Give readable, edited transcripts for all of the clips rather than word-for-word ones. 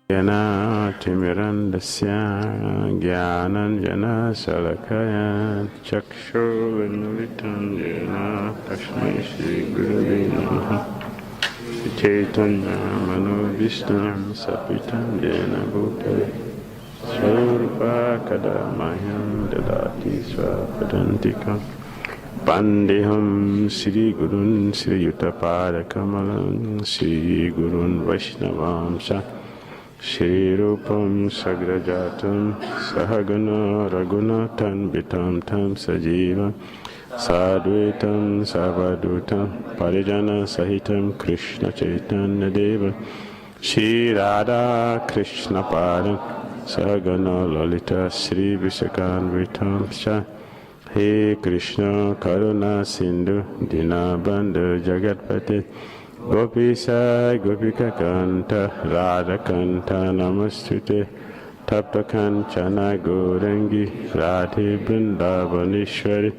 Yana Timirandasya Gyananjana Salakaya Chakshurvanuritam Jena Tasmai Shri Gurave Namaha Chaitanya Manobhishtam Sapitam Jena Bhutale Swarupa Kadamahyam Dadati Swapadantikam Pandeham Sri Gurun Sri Yutapada Kamalam Sri Gurun Vaishnavamsa Shri Rupam Sagrajatam Sahagana Raghunathan Vitam Tam Sajiva Sadhuetam Savadutam Parijana Sahitam Krishna Chaitanya Deva Shri Radha Krishna Padam Sahagana Lalita Shri Visakan Vitam Sha He Krishna Karuna Sindhu Dinabandhu Jagatpate Gopisa Gopika Kanta Radha Kanta Namastute Tapta Kanchana Gaurangi Radhe Vrindavaneshwari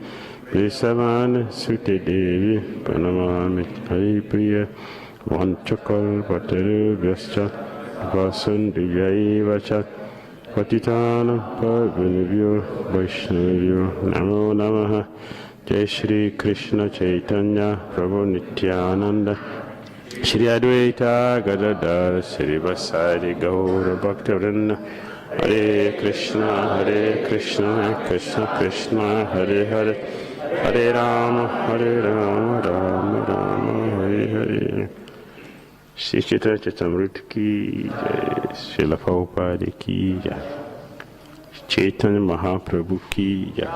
Vrisavana Sute Devi Pranamami Haripriya Vanchakal Pataru Vyascha Vasundhyaiva Chat Patitanam Pavanavyo Vaishnavyo Namo Namaha Jai Shri Krishna Chaitanya Prabhu Nityananda Shri Advaita Gadadhar Shri Vasari Gaura Bhaktivinoda Hare Krishna Krishna Krishna Hare Hare Hare Rama Rama Rama Hare Hare Shri Chaitanya Charitamrita ki Jai Srila Prabhupada ki Jai Chaitanya Mahaprabhu ki Jai.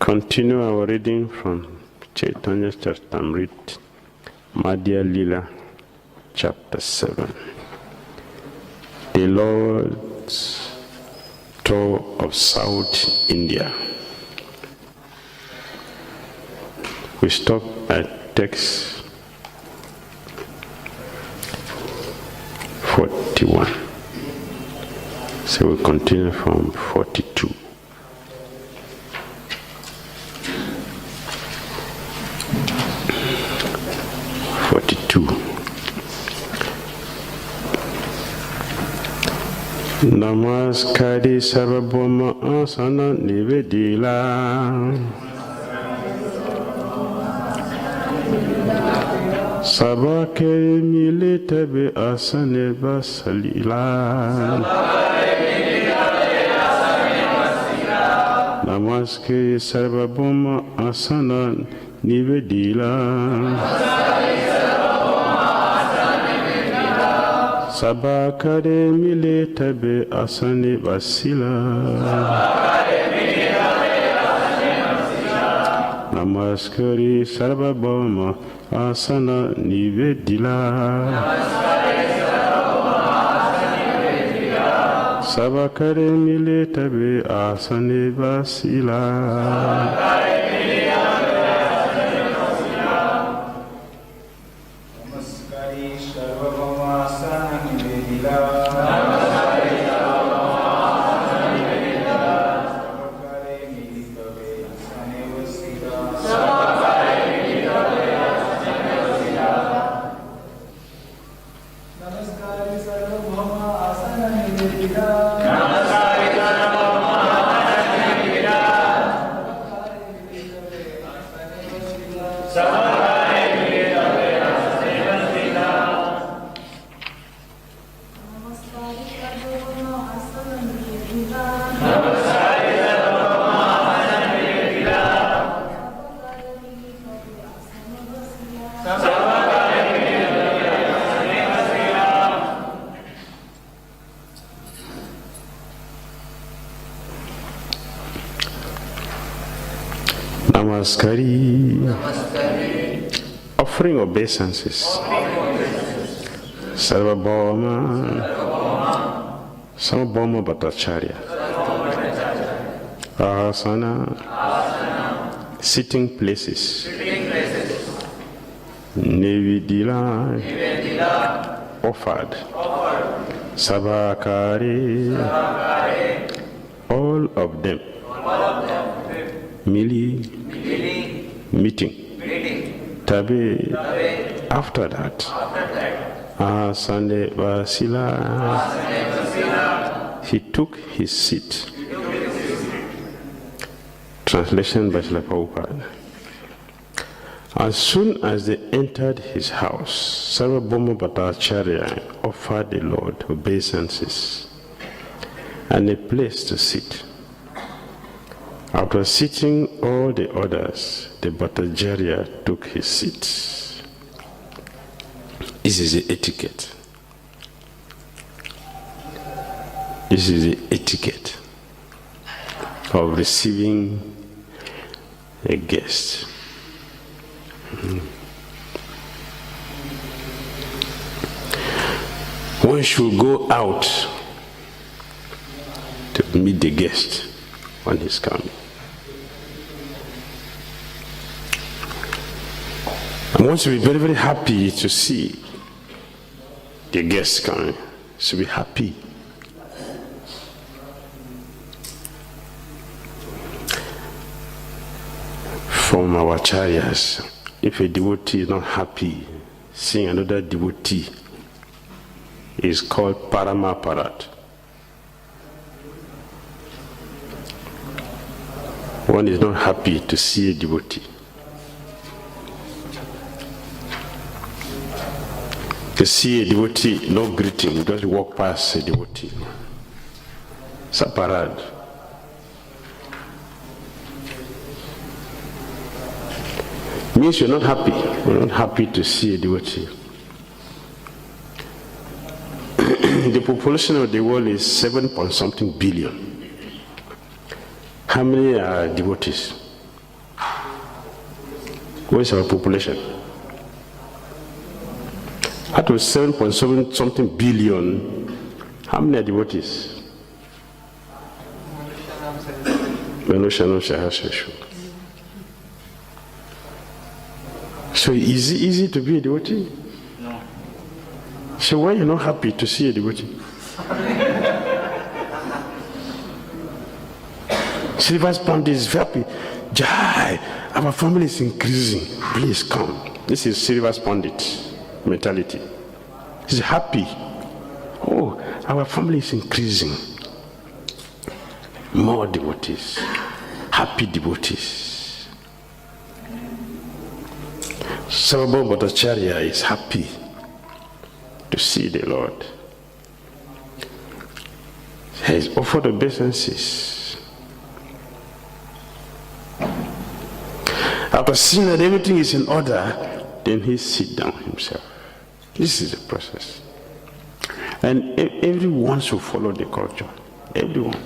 Continue our reading from Chaitanya Charitamrita Madhya Lila, chapter 7. The Lord's tour of South India. We stop at text 41. So we'll continue from 42. Namaskari Sārvabhauma āsana nivedila sabākāre mili tabe āsane vasila Namaskari Sārvabhauma āsana nivedila sabākāre mili tabe āsane vasila namaskari Sārvabhauma āsana nivedila sabākāre mili tabe āsane vasila Namaskari. Offering obeisances. Sārvabhauma Bhaṭṭācārya. Āsana. Sitting places. Nivedila. Offered. Sabākāre. All of them. Mili. Meeting. Tabe. After that. āsane vasila. He took his seat. Translation by Srila Prabhupada. As soon as they entered his house, Sārvabhauma Bhaṭṭācārya offered the Lord obeisances and a place to sit. After sitting all the others, the Bhaṭṭācārya took his seat. This is the etiquette. This is the etiquette of receiving a guest. One should go out to meet the guest when he's coming. And one should be very, very happy to see the guest coming. Should be happy. From our acharyas, if a devotee is not happy seeing another devotee, is called paramaparat. One is not happy to see a devotee. To see a devotee, no greeting, just walk past a devotee. It's a parade. Means you're not happy. You're not happy to see a devotee. The population of the world is 7.something billion. How many are devotees? What is our population? Out of 7.something billion, how many are devotees? So is it easy to be a devotee? No. So why are you not happy to see a devotee? Silver's Pound is happy. Jai, our family is increasing. Please come. This is Silver's Pandit mentality. He's happy. Oh, our family is increasing. More devotees. Happy devotees. Sārvabhauma Bhaṭṭācārya is happy to see the Lord. He has offered obeisances. After seeing that everything is in order, then he sits down himself. This is the process. And everyone should follow the culture. Everyone.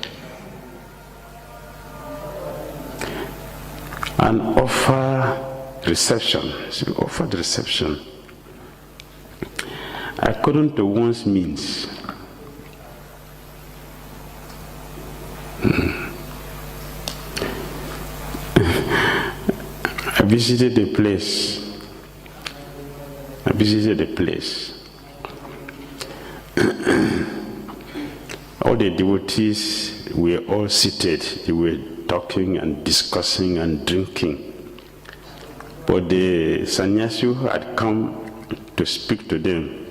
And offer reception. So we offer the reception according to one's means. I visited a place. All the devotees were all seated. They were talking and discussing and drinking. But the sannyasi who had come to speak to them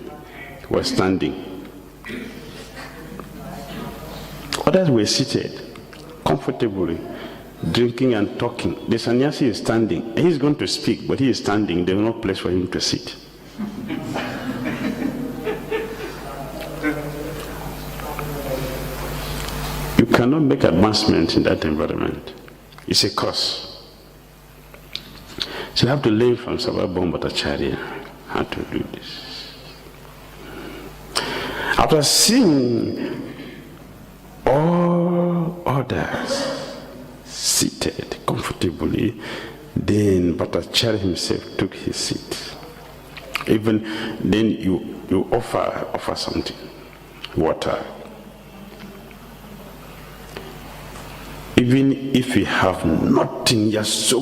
was standing. Others were seated comfortably, drinking and talking. The sannyasi is standing. He's going to speak, but he is standing. There's no place for him to sit. You cannot make advancement in that environment. It's a curse. So you have to learn from Sārvabhauma Bhaṭṭācārya how to do this. After seeing all others seated comfortably, then Bhaṭṭācārya himself took his seat. Even then you offer something, water. Even if you have nothing, you're so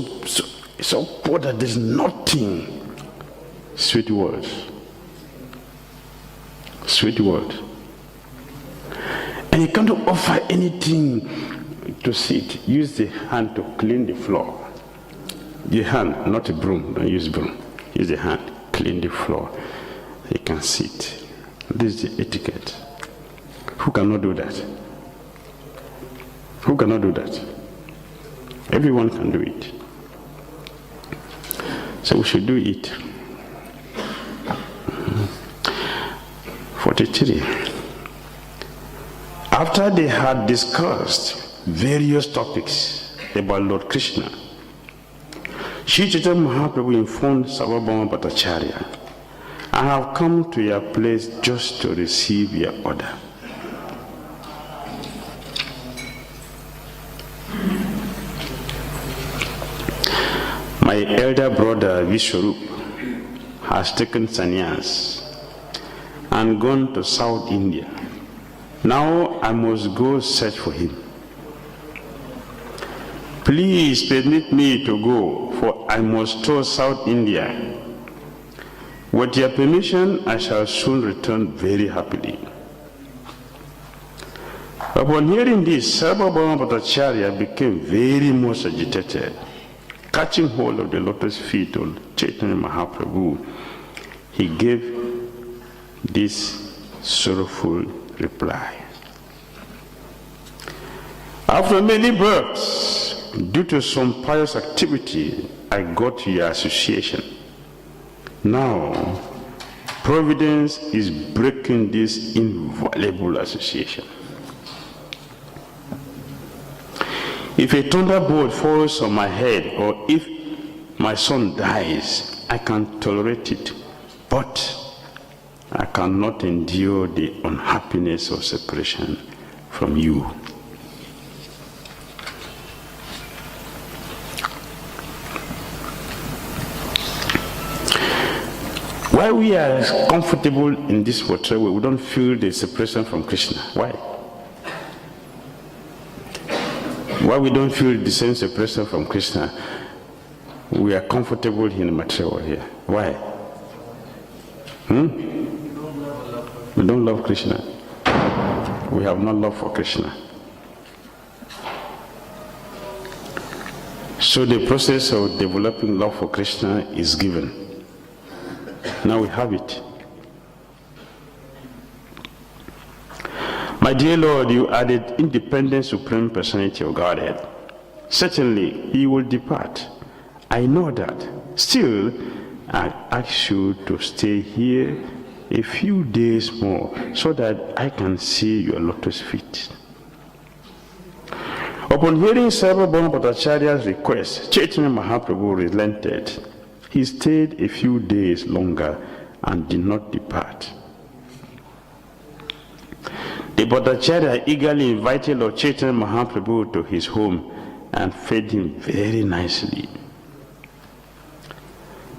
poor that there's nothing. Sweet words. Sweet words. And you can't offer anything to sit. Use the hand to clean the floor. The hand, not a broom. Don't use broom. Use the hand, clean the floor. he can sit. This is the etiquette. Who cannot do that? Who cannot do that? Everyone can do it. So we should do it. 43. After they had discussed various topics about Lord Krishna, Sri Chaitanya Mahaprabhu informed Sārvabhauma Bhaṭṭācārya, I have come to your place just to receive your order. My elder brother Vishwarup has taken sannyas and gone to South India. Now I must go search for him. Please permit me to go, for I must tour South India. With your permission, I shall soon return very happily. Upon hearing this, Sārvabhauma Bhaṭṭācārya became very much agitated. Catching hold of the lotus feet of Chaitanya Mahaprabhu, he gave this sorrowful reply. After many births, due to some pious activity, I got to your association. Now, Providence is breaking this invaluable association. If a thunderbolt falls on my head, or if my son dies, I can tolerate it, but I cannot endure the unhappiness of separation from you. Why we are comfortable in this water, we don't feel the separation from Krishna? Why? Why we don't feel the same separation from Krishna? We are comfortable in the material here. Why? We don't love Krishna. We have no love for Krishna. So the process of developing love for Krishna is given. Now we have it. My dear Lord, you are the independent Supreme Personality of Godhead. Certainly, he will depart. I know that. Still, I ask you to stay here a few days more so that I can see your lotus feet. Upon hearing Sārvabhauma Bhaṭṭācārya's request, Chaitanya Mahaprabhu relented. He stayed a few days longer and did not depart. The Bhattacharya eagerly invited Lord Chaitanya Mahaprabhu to his home and fed him very nicely.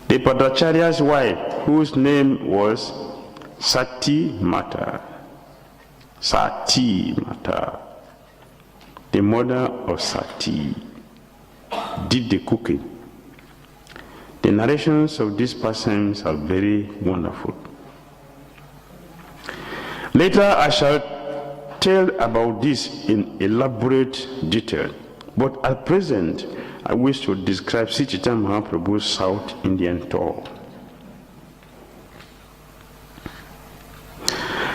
The Bhattacharya's wife, whose name was Sati Mata, the mother of Sati, did the cooking. The narrations of these persons are very wonderful. Later I shall tell about this in elaborate detail, but at present I wish to describe Sri Chaitanya Mahaprabhu's South Indian tour.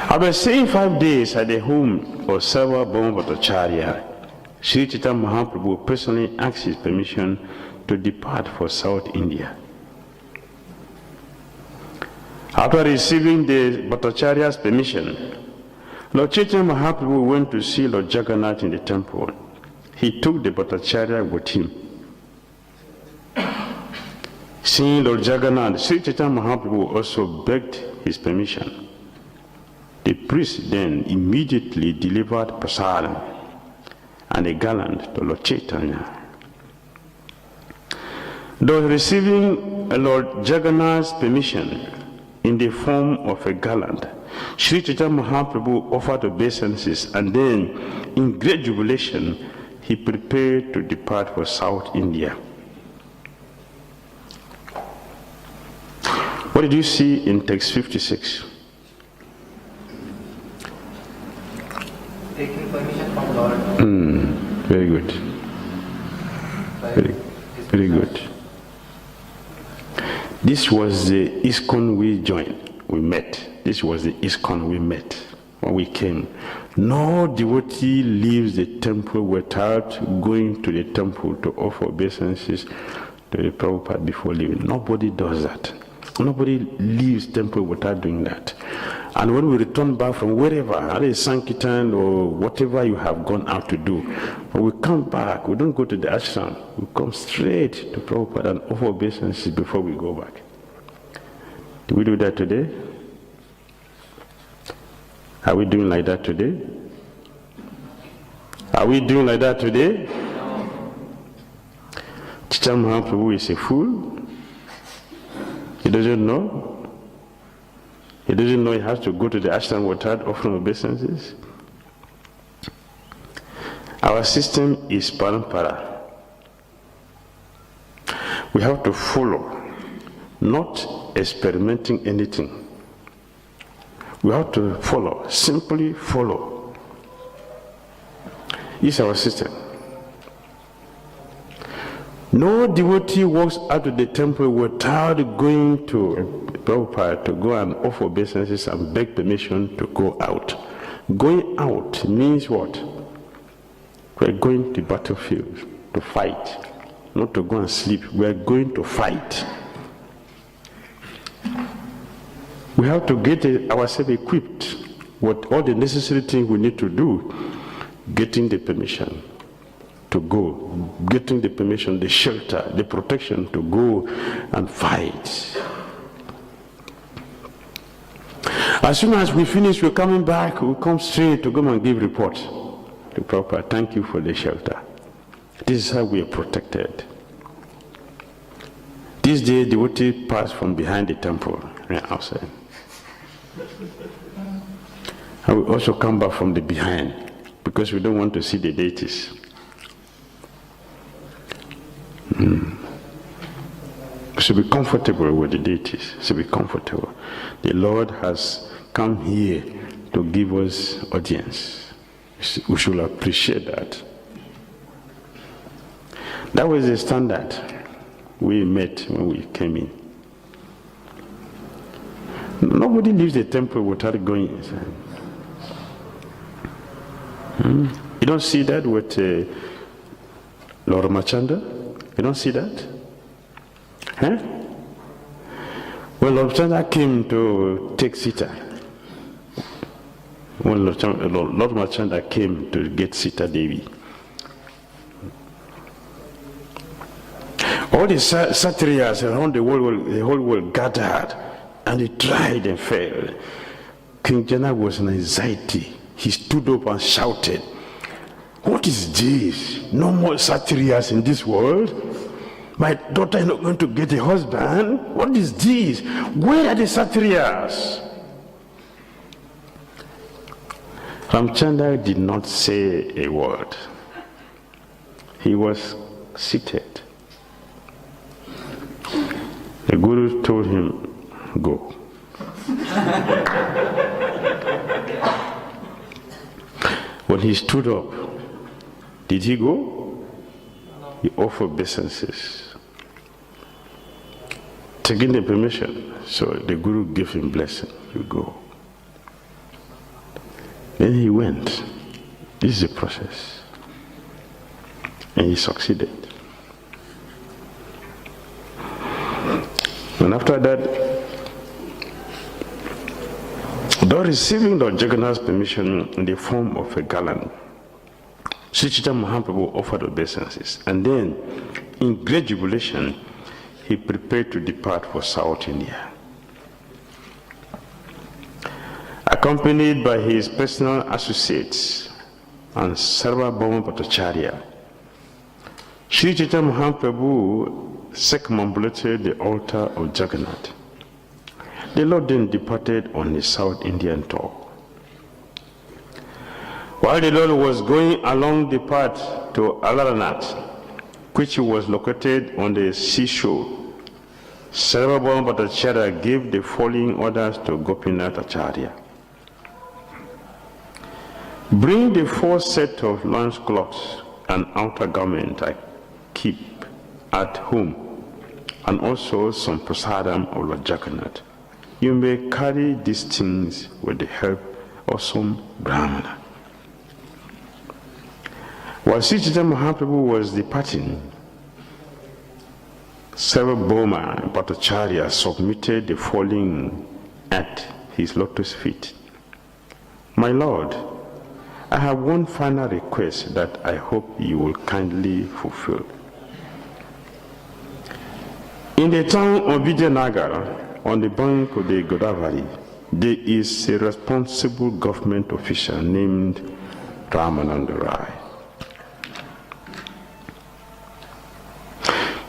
After staying 5 days at the home of Sārvabhauma Bhaṭṭācārya, Sri Chaitanya Mahaprabhu personally asked his permission to depart for South India. After receiving the Bhattacharya's permission, Lord Chaitanya Mahaprabhu went to see Lord Jagannath in the temple. He took the Bhattacharya with him. Seeing Lord Jagannath, Sri Chaitanya Mahaprabhu also begged his permission. The priest then immediately delivered prasadam and a garland to Lord Chaitanya. Though receiving Lord Jagannath's permission in the form of a garland, Sri Chaitanya Mahaprabhu offered obeisances, and then, in great jubilation, he prepared to depart for South India. What did you see in text 56? Taking permission from Lord. Very good. Very good. This was the ISKCON we joined. we met. This was the ISKCON we met when we came. No devotee leaves the temple without going to the temple to offer obeisances to the Prabhupada before leaving. Nobody does that. Nobody leaves temple without doing that. And when we return back from wherever, either Sankirtan or whatever you have gone out to do, when we come back, we don't go to the ashram. We come straight to Prabhupada and offer obeisances before we go back. Do we do that today? Are we doing like that today? Are we doing like that today? Teacher Mahaprabhu is a fool. He doesn't know. He doesn't know he has to go to the ashram without offering obeisances. Our system is parampara. We have to follow, not experimenting anything. We have to follow, simply follow. It's our system. No devotee walks out of the temple without going to Prabhupada to go and offer obeisances and beg permission to go out. Going out means what? We're going to the battlefield to fight, not to go and sleep. We're going to fight. We have to get ourselves equipped with all the necessary things we need to do, getting the permission to go, getting the permission, the shelter, the protection to go and fight. As soon as we finish, we're coming back, we come straight to go and give report to Prabhupada. Thank you for the shelter. This is how we are protected. This day, the devotee passed from behind the temple and outside. And we also come back from the behind because we don't want to see the deities. So be comfortable with the deities. So be comfortable. The Lord has come here to give us audience. We should appreciate that. That was the standard we met when we came in. Nobody leaves the temple without going inside. You don't see that with Lord Machanda? You don't see that? Huh? When Lord Machanda came to take Sita, when Lord Machanda came to get Sita Devi, all the Satriyas around the whole world gathered, and they tried and failed. King Jana was in anxiety. He stood up and shouted, "What is this? No more Satriyas in this world? My daughter is not going to get a husband? What is this? Where are the Satriyas?" Ramchandra did not say a word. He was seated. The Guru told him, "Go." When he stood up, did he go? He offered obeisances, taking the permission. So the Guru gave him blessing. You go. Then he went. This is the process. And he succeeded. And after that, though receiving Lord Jagannath's permission in the form of a garland, Sri Chaitanya Mahaprabhu offered obeisances, and then, in great jubilation, he prepared to depart for South India. Accompanied by his personal associates and Sārvabhauma Bhaṭṭācārya, Sri Chaitanya Mahaprabhu circumambulated the altar of Jagannath. The Lord then departed on his South Indian tour. While the Lord was going along the path to Alaranath, which was located on the seashore, Sārvabhauma Bhaṭṭācārya gave the following orders to Gopinath Acharya. Bring the 4 sets of loincloths and outer garment I keep at home, and also some prasadam of Lord Jagannath. you may carry these things with the help of some Brahmana. While Sri Chaitanya Mahaprabhu was departing, Sārvabhauma Bhaṭṭācārya submitted the following at his lotus feet. My Lord, I have one final request that I hope you will kindly fulfill. In the town of Vijayanagar, on the bank of the Godavari, there is a responsible government official named Ramananda Rai.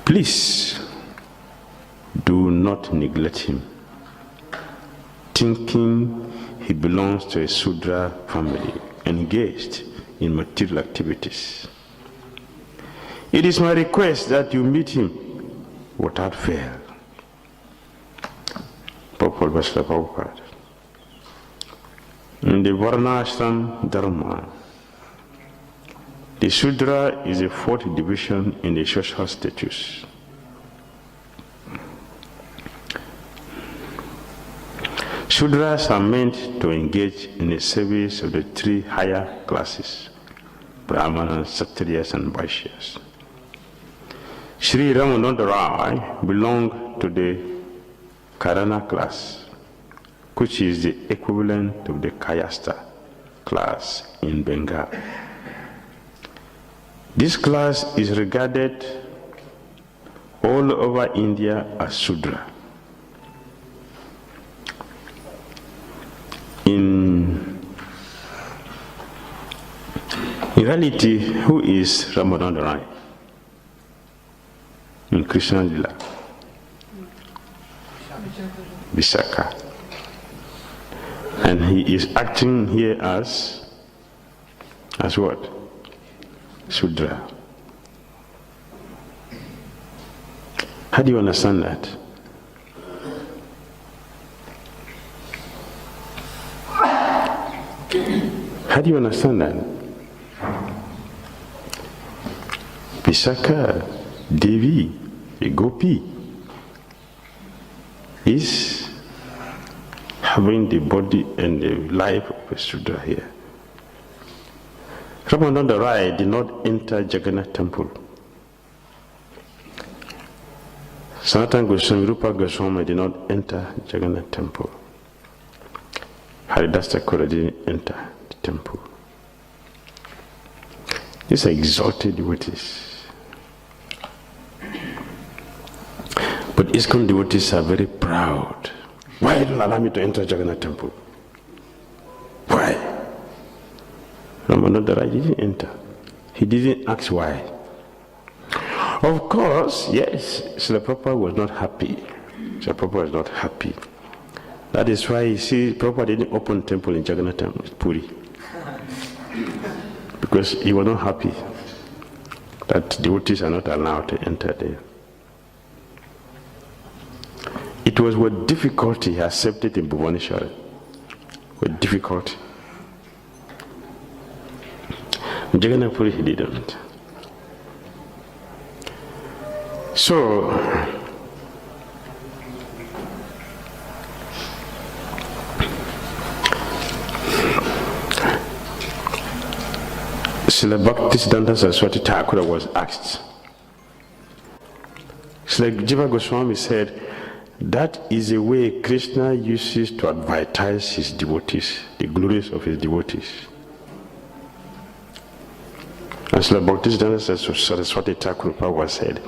Please do not neglect him, thinking he belongs to a Sudra family engaged in material activities. It is my request that you meet him without fail. In the Varnashram Dharma, the Sudra is a fourth division in the social status. Sudras are meant to engage in the service of the three higher classes, Brahmanas, Kshatriyas, and Vaishyas. Sri Ramananda Rai belonged to the Karana class, which is the equivalent of the Kayasta class in Bengal. This class is regarded all over India as Sudra. In reality, who is Ramananda Rai in Krishna Lila? Vishaka. And he is acting here as what? Sudra. How do you understand that? How do you understand that? Vishaka Devi, a gopi, is having the body and the life of a Sudra here. Ramananda Rai did not enter Jagannath temple. Sanatana Goswami, Rupa Goswami did not enter Jagannath temple. Haridas Thakur didn't enter the temple. These are exalted devotees. But ISKCON devotees are very proud. Why don't allow me to enter Jagannath temple? Why? Ramananda Rai didn't enter. He didn't ask why. Of course, yes, Srila Prabhupada was not happy. Srila Prabhupada was not happy. That is why you see Prabhupada didn't open temple in Jagannath temple, Puri. Because he was not happy that devotees are not allowed to enter there. It was with difficulty he accepted in Bhubaneswar. With difficulty. In Jagannath Puri he didn't. So, Srila Bhaktisiddhanta Saraswati Thakura was asked. Srila Jiva Goswami said, that is a way Krishna uses to advertise his devotees, the glories of his devotees. And Srila Bhaktisiddhanta Saraswati Thakura was said,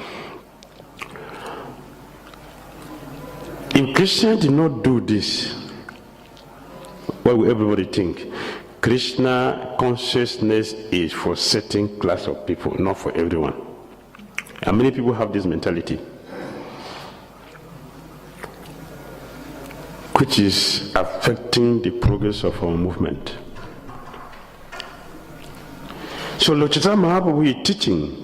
if Krishna did not do this, what will everybody think? Krishna consciousness is for certain class of people, not for everyone. And many people have this mentality, which is affecting the progress of our movement. So Lord Chaitanya Mahaprabhu is teaching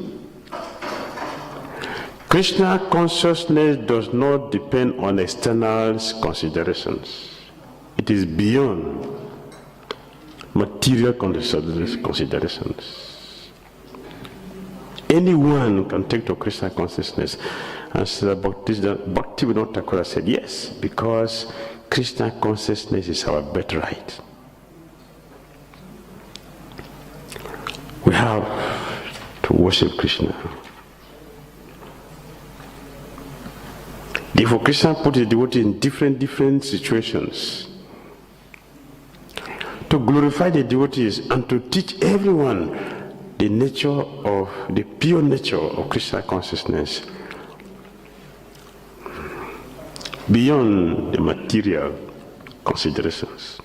Krishna consciousness does not depend on external considerations. It is beyond material considerations. Anyone can take to Krishna consciousness. And Bhakti Vinod Thakur said, yes, because Krishna consciousness is our birthright. We have to worship Krishna. Therefore, Krishna put his devotee in different situations to glorify the devotees and to teach everyone the pure nature of Krishna consciousness beyond the material considerations.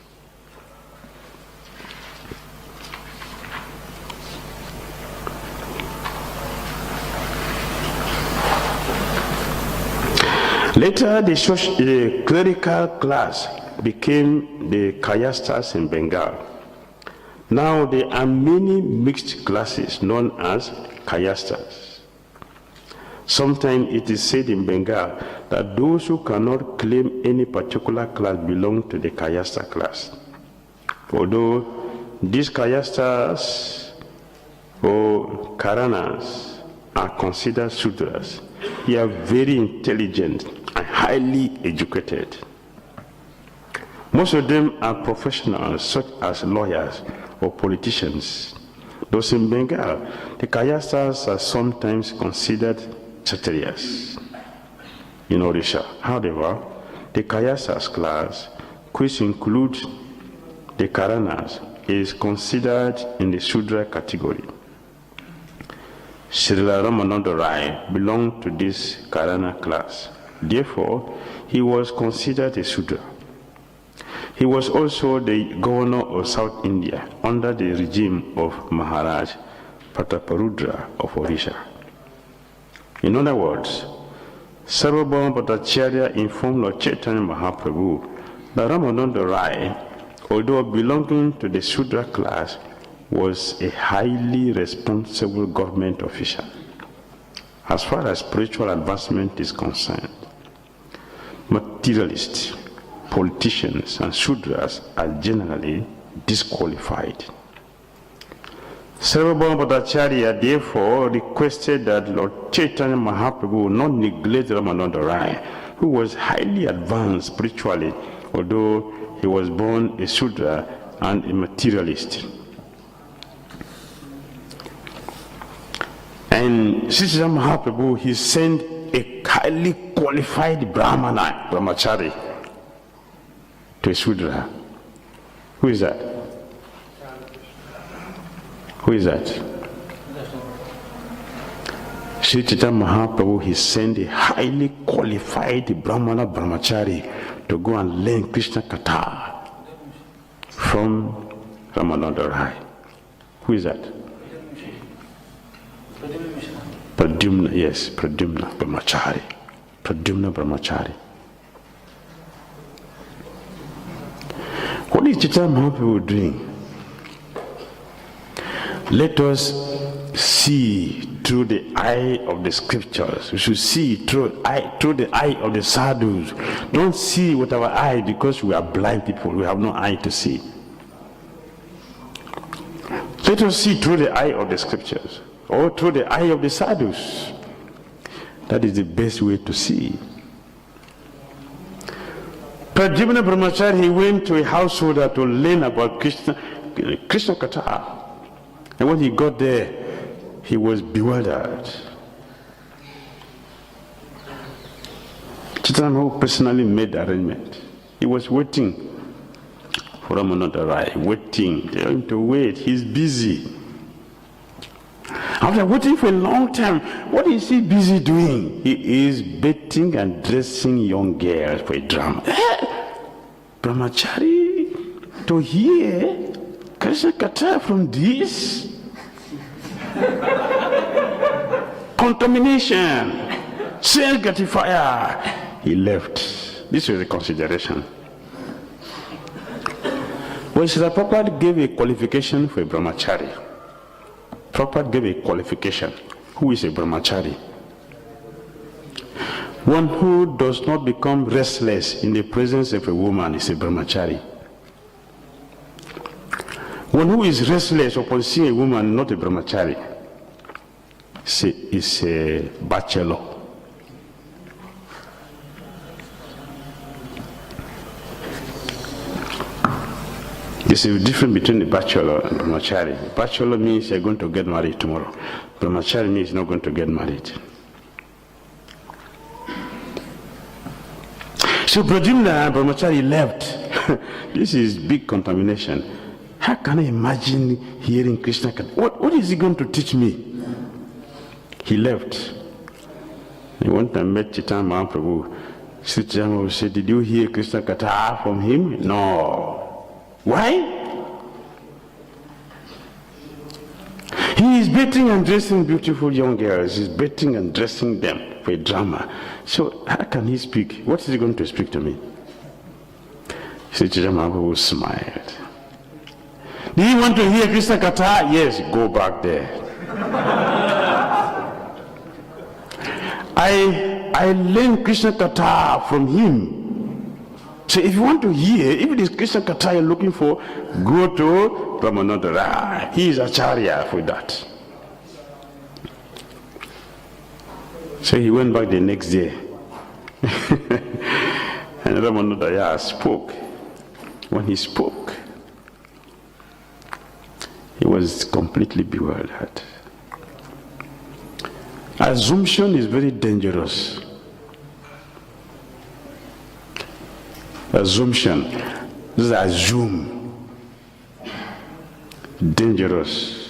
Later, the clerical class became the kayasthas in Bengal. Now there are many mixed classes known as kayasthas. Sometimes it is said in Bengal that those who cannot claim any particular class belong to the kayastha class. Although these kayasthas or karanas are considered sudras, they are very intelligent and highly educated. Most of them are professionals such as lawyers or politicians. Those in Bengal, the kayasthas are sometimes considered kshatriyas in Odisha. However, the kayasthas class, which includes the karanas, is considered in the Shudra category. Srila Ramananda Rai belonged to this karana class. Therefore, he was considered a Shudra. He was also the governor of South India under the regime of Maharaj Prataparudra of Odisha. In other words, Sārvabhauma Bhaṭṭācārya informed Lord Chaitanya Mahaprabhu that Ramananda Rai, although belonging to the Shudra class, was a highly responsible government official. As far as spiritual advancement is concerned, materialists, politicians, and Shudras are generally disqualified. Sārvabhauma Bhaṭṭācārya therefore requested that Lord Chaitanya Mahaprabhu not neglect Ramananda Rai, who was highly advanced spiritually, although he was born a Shudra and a materialist. And Srila Mahaprabhu, he sent a highly qualified brahmachari to a Shudra. Who is that? Who is that? Sri Chaitanya Mahaprabhu, he sent a highly qualified brahmachari to go and learn Krishna Katha from Ramananda Rai. Who is that? Pradyumna, yes, Pradyumna Brahmachari. Pradyumna Brahmachari. What is Chaitanya Mahaprabhu doing? Let us see through the eye of the scriptures. We should see through the eye of the sadhus. Don't see with our eye because we are blind people. We have no eye to see. Let us see through the eye of the scriptures or through the eye of the sadhus. That is the best way to see. Pradyumna Brahmachari, he went to a householder to learn about Krishna Katha. And when he got there, he was bewildered. Chaitanya Mahaprabhu personally made the arrangement. He was waiting for Ramananda Rai, waiting. Tell him to wait. He's busy. After waiting for a long time, what is he busy doing? He is bathing and dressing young girls for a drama. Brahmachari, to hear Krishna Katha from this? Contamination, self-gratifier. He left. This was a consideration. Well, Srila Prabhupada gave a qualification for a brahmachari. Prabhupada gave a qualification. Who is a brahmachari? One who does not become restless in the presence of a woman is a brahmachari. One who is restless upon seeing a woman, not a brahmachari, is a bachelor. There's a difference between the bachelor and brahmachari. Bachelor means you're going to get married tomorrow. Brahmachari means you're not going to get married. So Pradyumna brahmachari left. This is big contamination. How can I imagine hearing Krishna? What is he going to teach me? He left. He went and met Chaitanya Mahaprabhu. Chaitanya said, did you hear Krishna Katha from him? No. Why? He is bathing and dressing beautiful young girls. He's bathing and dressing them for a drama. So how can he speak? What is he going to speak to me? So Chaitanya Mahaprabhu smiled. Do you want to hear Krishna Katha? Yes, go back there. I learned Krishna Katha from him. So if you want to hear, if it is Krishna Katha you're looking for, go to Damodara. He is Acharya for that. So he went back the next day. And Damodara spoke. When he spoke, he was completely bewildered. Assumption is very dangerous. Assumption. This is assume. Dangerous.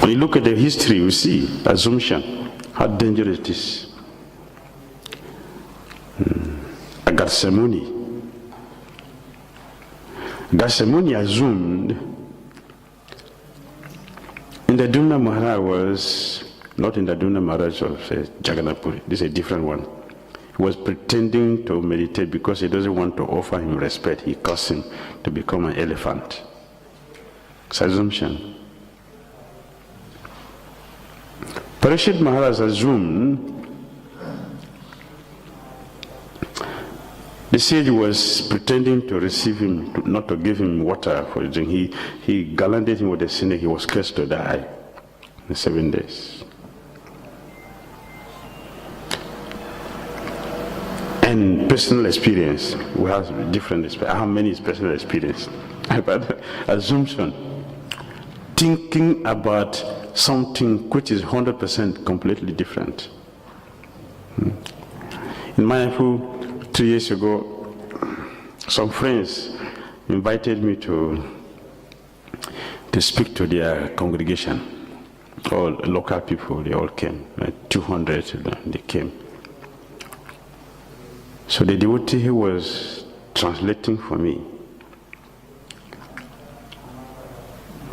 When you look at the history, you see assumption, how dangerous it is. Ghasemuni assumed in the Dumna Maharaj was not in the Dumna Maharaj of Jagannath Puri. This is a different one. He was pretending to meditate because he doesn't want to offer him respect. He caused him to become an elephant. It's assumption. Parikshit Maharaj assumed the sage was pretending to receive him, not to give him water for the drink. He garlanded him with a snake. He was cursed to die in 7 days. And personal experience, we have different experience. How many is personal experience? But assumption, thinking about something which is 100% completely different. In Mayapur, 3 years ago, some friends invited me to speak to their congregation. All local people, they all came, like 200 they came. So the devotee who was translating for me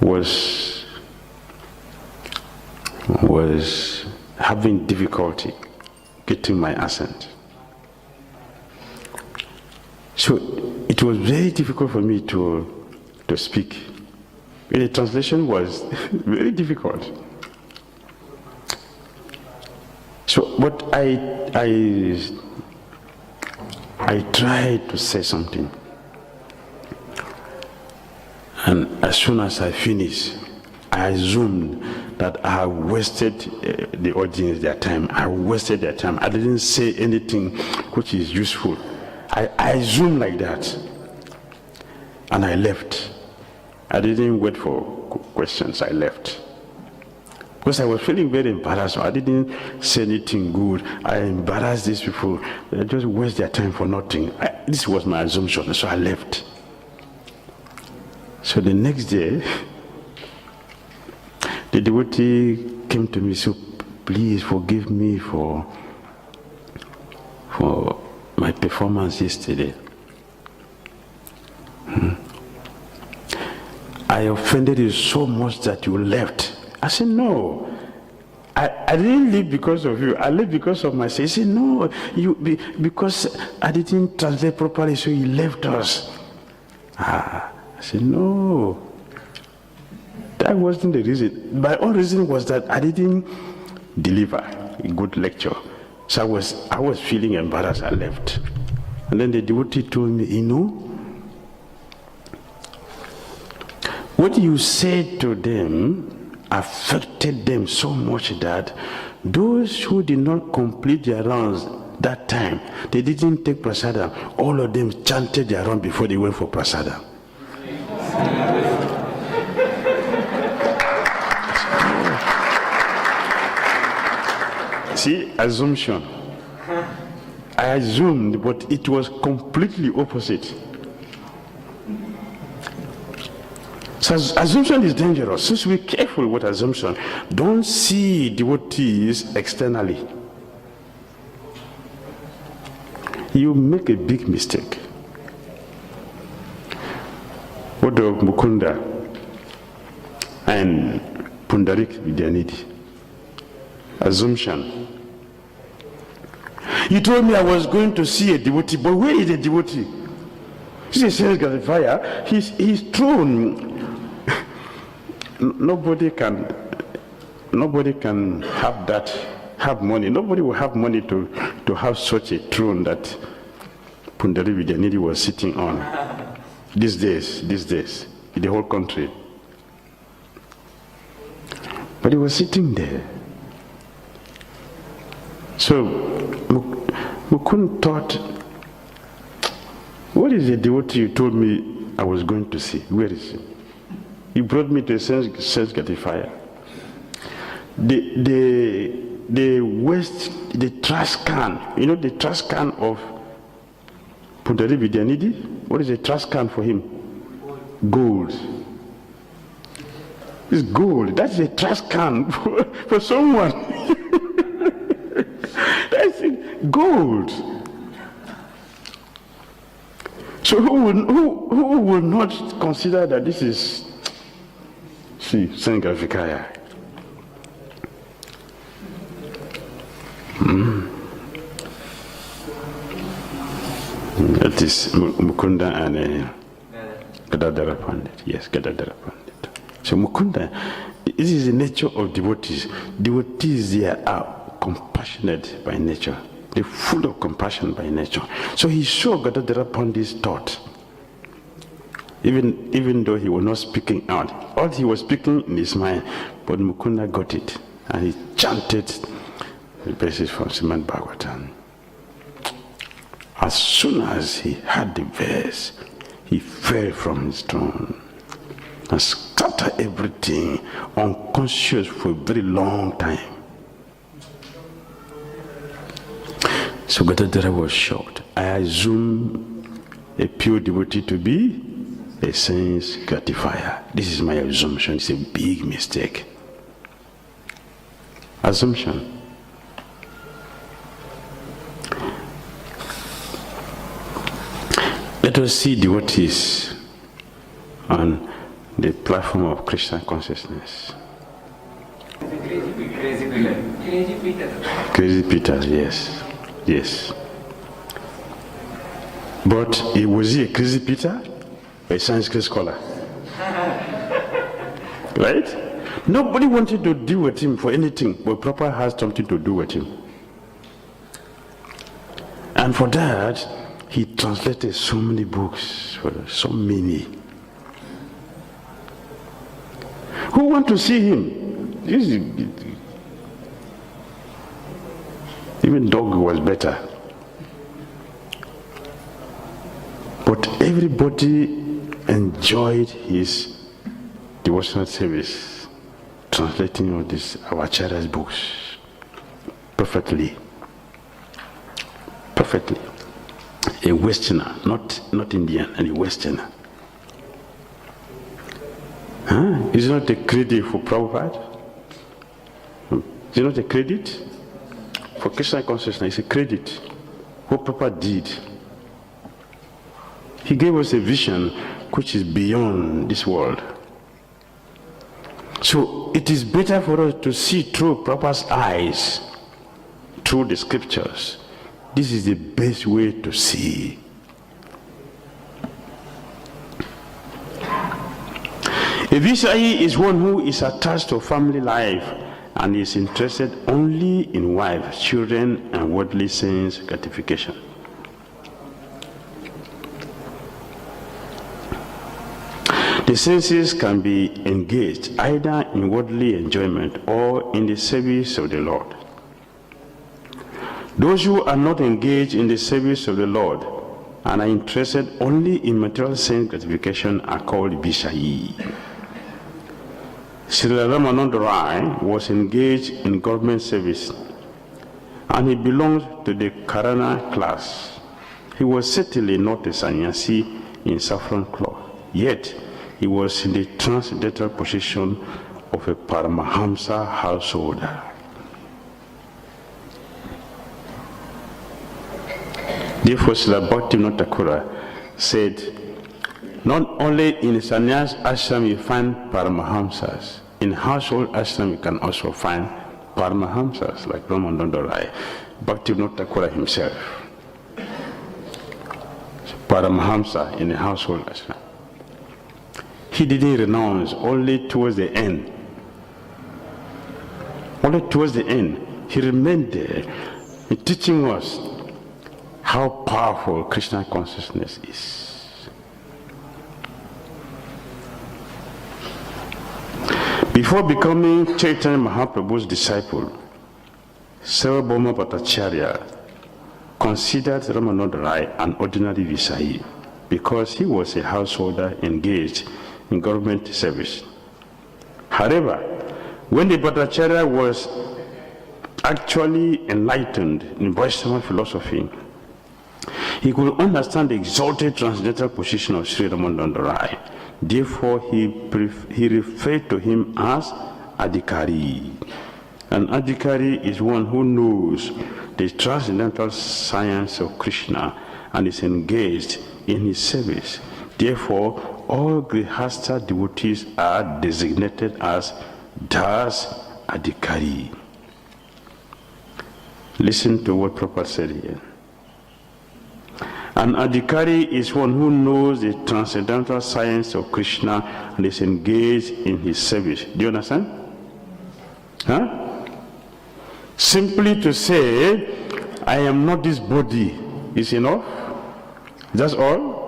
was having difficulty getting my accent. So it was very difficult for me to speak. And the translation was very difficult. So, but I tried to say something. And as soon as I finished, I assumed that I wasted the audience their time. I wasted their time. I didn't say anything which is useful. I assumed like that. And I left. I didn't wait for questions. I left. Because I was feeling very embarrassed. I didn't say anything good. I embarrassed these people. They just waste their time for nothing. This was my assumption. So I left. So the next day, the devotee came to me, so please forgive me for my performance yesterday. I offended you so much that you left. I said, no. I didn't leave because of you. I left because of myself. He said, no, because I didn't translate properly, so you left us. I said, no. That wasn't the reason. My own reason was that I didn't deliver a good lecture. So I was feeling embarrassed. I left. And then the devotee told me, you know, what you said to them, affected them so much that those who did not complete their rounds that time, they didn't take prasadam. All of them chanted their round before they went for prasadam. See, assumption. I assumed, but it was completely opposite. So assumption is dangerous. So be careful with assumption. Don't see devotees externally. You make a big mistake. What of Mukunda and Pundarik Vidyanidhi? Assumption. You told me I was going to see a devotee, but where is the devotee? He's a sense gratifier. He's thrown. Nobody can have money. Nobody will have money to have such a throne that Pundari Vidyanidhi was sitting on these days, in the whole country. But he was sitting there. So Mukund thought, what is the devotee you told me I was going to see? Where is he? He brought me to a sense gratifier. The trash can, you know the trash can of Pundari Vidyanidhi? What is a trash can for him? Gold. It's gold. That's a trash can for someone. That's it. Gold. So who will not consider that this is Sanga? That is Mukunda and Gadadhara Pandit. Yes, Gadadhara Pandit. So Mukunda, this is the nature of devotees. Devotees, they are compassionate by nature. They're full of compassion by nature. So he saw Gadadhara Pandit's thought. Even though he was not speaking out. All he was speaking in his mind, but Mukunda got it. And he chanted the basis from Srimad Bhagavatam. As soon as he heard the verse, he fell from his throne and scattered everything, unconscious for a very long time. So Gadadhara was shocked. I assume a pure devotee to be a sense gratifier. This is my assumption. It's a big mistake. Assumption. Let us see devotees on the platform of Krishna consciousness. Crazy Peter, yes. Yes. But was he a crazy Peter? A Sanskrit scholar? Right? Nobody wanted to deal with him for anything, but Prabhupada has something to do with him. And for that, he translated so many books, so many. Who want to see him? Even dog was better. But everybody enjoyed his devotional service, translating all these our Acharya's books perfectly. Perfectly. A Westerner, not Indian, and a Westerner. Is it not a credit for Prabhupada? Is it not a credit? For Krishna consciousness, it's a credit. What Prabhupada did. He gave us a vision which is beyond this world. So it is better for us to see through Prabhupada's eyes, through the scriptures. This is the best way to see. A Vishayi is one who is attached to family life and is interested only in wife, children, and worldly sense gratification. The The senses can be engaged either in worldly enjoyment or in the service of the Lord. Those who are not engaged in the service of the Lord and are interested only in material sense gratification are called Vishayi. Srila Ramananda Rai was engaged in government service and he belonged to the Karana class. He was certainly not a sannyasi in saffron cloth, yet he was in the transcendental position of a Paramahamsa householder. Therefore, Srila Bhakti Thakura said, not only in sannyas ashram you find Paramahamsas, in household ashram you can also find Paramahamsas like Ramananda Rai, Bhakti Thakura himself. Paramahamsa in the household ashram. He didn't renounce, only towards the end. Only towards the end, he remained there, teaching us how powerful Krishna consciousness is. Before becoming Chaitanya Mahaprabhu's disciple, Sārvabhauma Bhaṭṭācārya considered Ramananda Rai an ordinary Vishayi because he was a householder engaged in government service. However, when the Bhattacharya was actually enlightened in Vaishnava philosophy, he could understand the exalted transcendental position of Sri Ramananda Rai. Therefore, he referred to him as Adhikari. An Adhikari is one who knows the transcendental science of Krishna and is engaged in his service. Therefore, all Grihastha devotees are designated as Das Adhikari. Listen to what Prabhupada said here. An Adhikari is one who knows the transcendental science of Krishna and is engaged in his service. Do you understand? Huh? Simply to say, I am not this body is enough? That's all?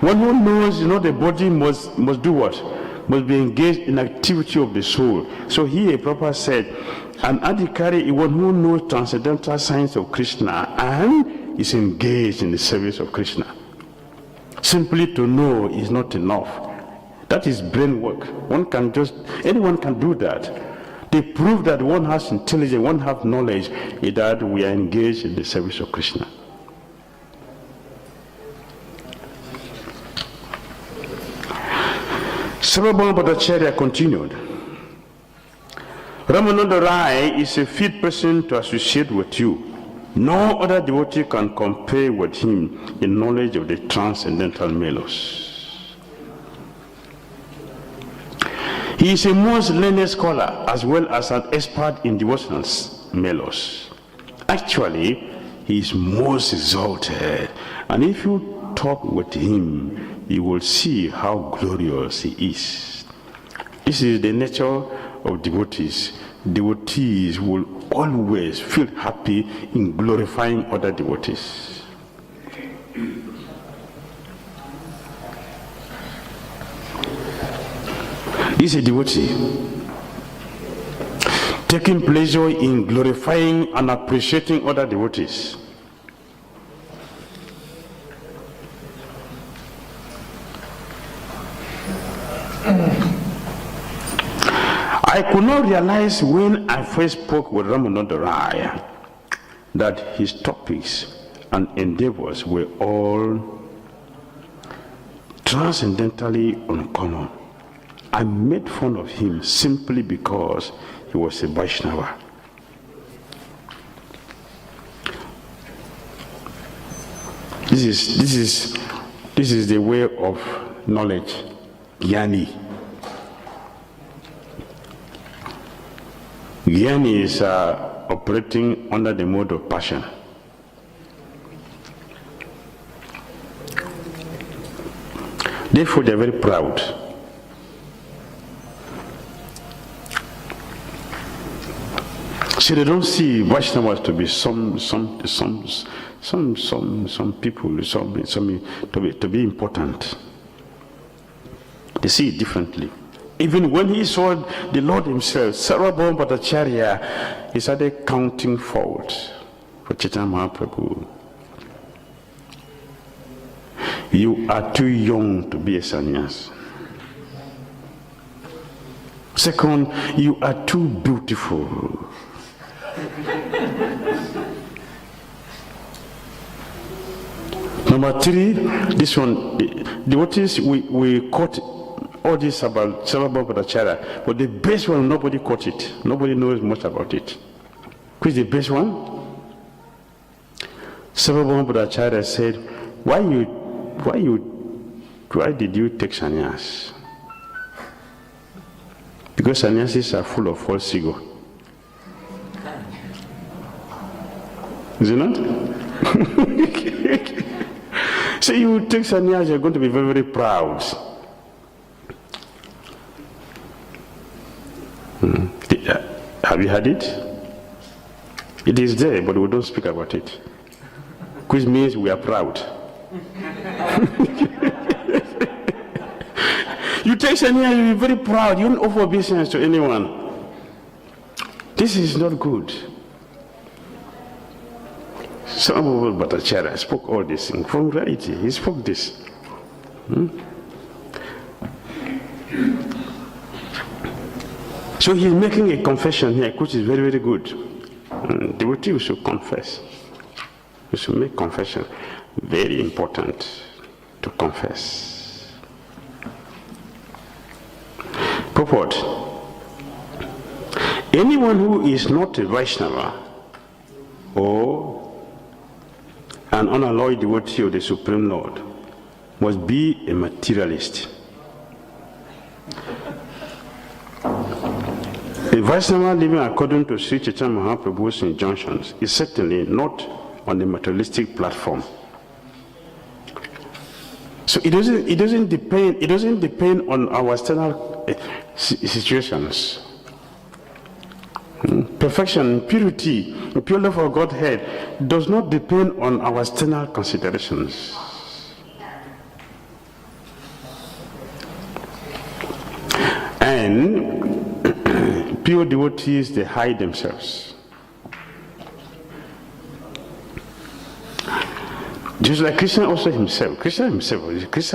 One who knows, the body must do what? Must be engaged in activity of the soul. So here Prabhupada said, an Adhikari is one who knows transcendental science of Krishna and is engaged in the service of Krishna. Simply to know is not enough. That is brain work. Anyone can do that. The proof that one has intelligence, one has knowledge, is that we are engaged in the service of Krishna. Sārvabhauma Bhaṭṭācārya continued, Ramananda Rai is a fit person to associate with you. No other devotee can compare with him in knowledge of the transcendental melos. He is a most learned scholar as well as an expert in devotional melos. Actually, he is most exalted, and if you talk with him, you will see how glorious he is. This is the nature of devotees. Devotees will always feel happy in glorifying other devotees. This is a devotee taking pleasure in glorifying and appreciating other devotees. I could not realize when I first spoke with Ramananda Rai that his topics and endeavors were all transcendentally uncommon. I made fun of him simply because he was a Vaishnava. This is the way of knowledge, Jnani. Jnani is operating under the mode of passion. Therefore, they are very proud. So they don't see Vaishnavas to be some people, to be important. They see it differently. Even when he saw the Lord himself, Sārvabhauma Bhaṭṭācārya, he started counting forward for Chaitanya Mahaprabhu. You are too young to be a sannyas. Second, you are too beautiful. Number three, this one, the devotees, we caught all this about Sārvabhauma Bhaṭṭācārya, but the best one, nobody caught it. Nobody knows much about it. Who is the best one? Sārvabhauma Bhaṭṭācārya said, why did you take sannyas? Because sannyasis are full of false ego. Is it not? So you take sannyas, you're going to be very, very proud. Have you heard it? It is there, but we don't speak about it. Which means we are proud. You take sannyas, you'll be very proud. You don't offer obeisance to anyone. This is not good. Sārvabhauma Bhaṭṭācārya spoke all this things from reality. He spoke this. So he's making a confession here, which is very, very good. Devotee should confess. We should make confession. Very important to confess. Purport. Anyone who is not a Vaishnava or an unalloyed devotee of the Supreme Lord must be a materialist. A Vaishnava living according to Sri Chaitanya Mahaprabhu's injunctions is certainly not on the materialistic platform. So it doesn't depend on our external situations. Perfection, purity, pure love for Godhead does not depend on our external considerations. And pure devotees, they hide themselves. Just like Krishna also himself. Krishna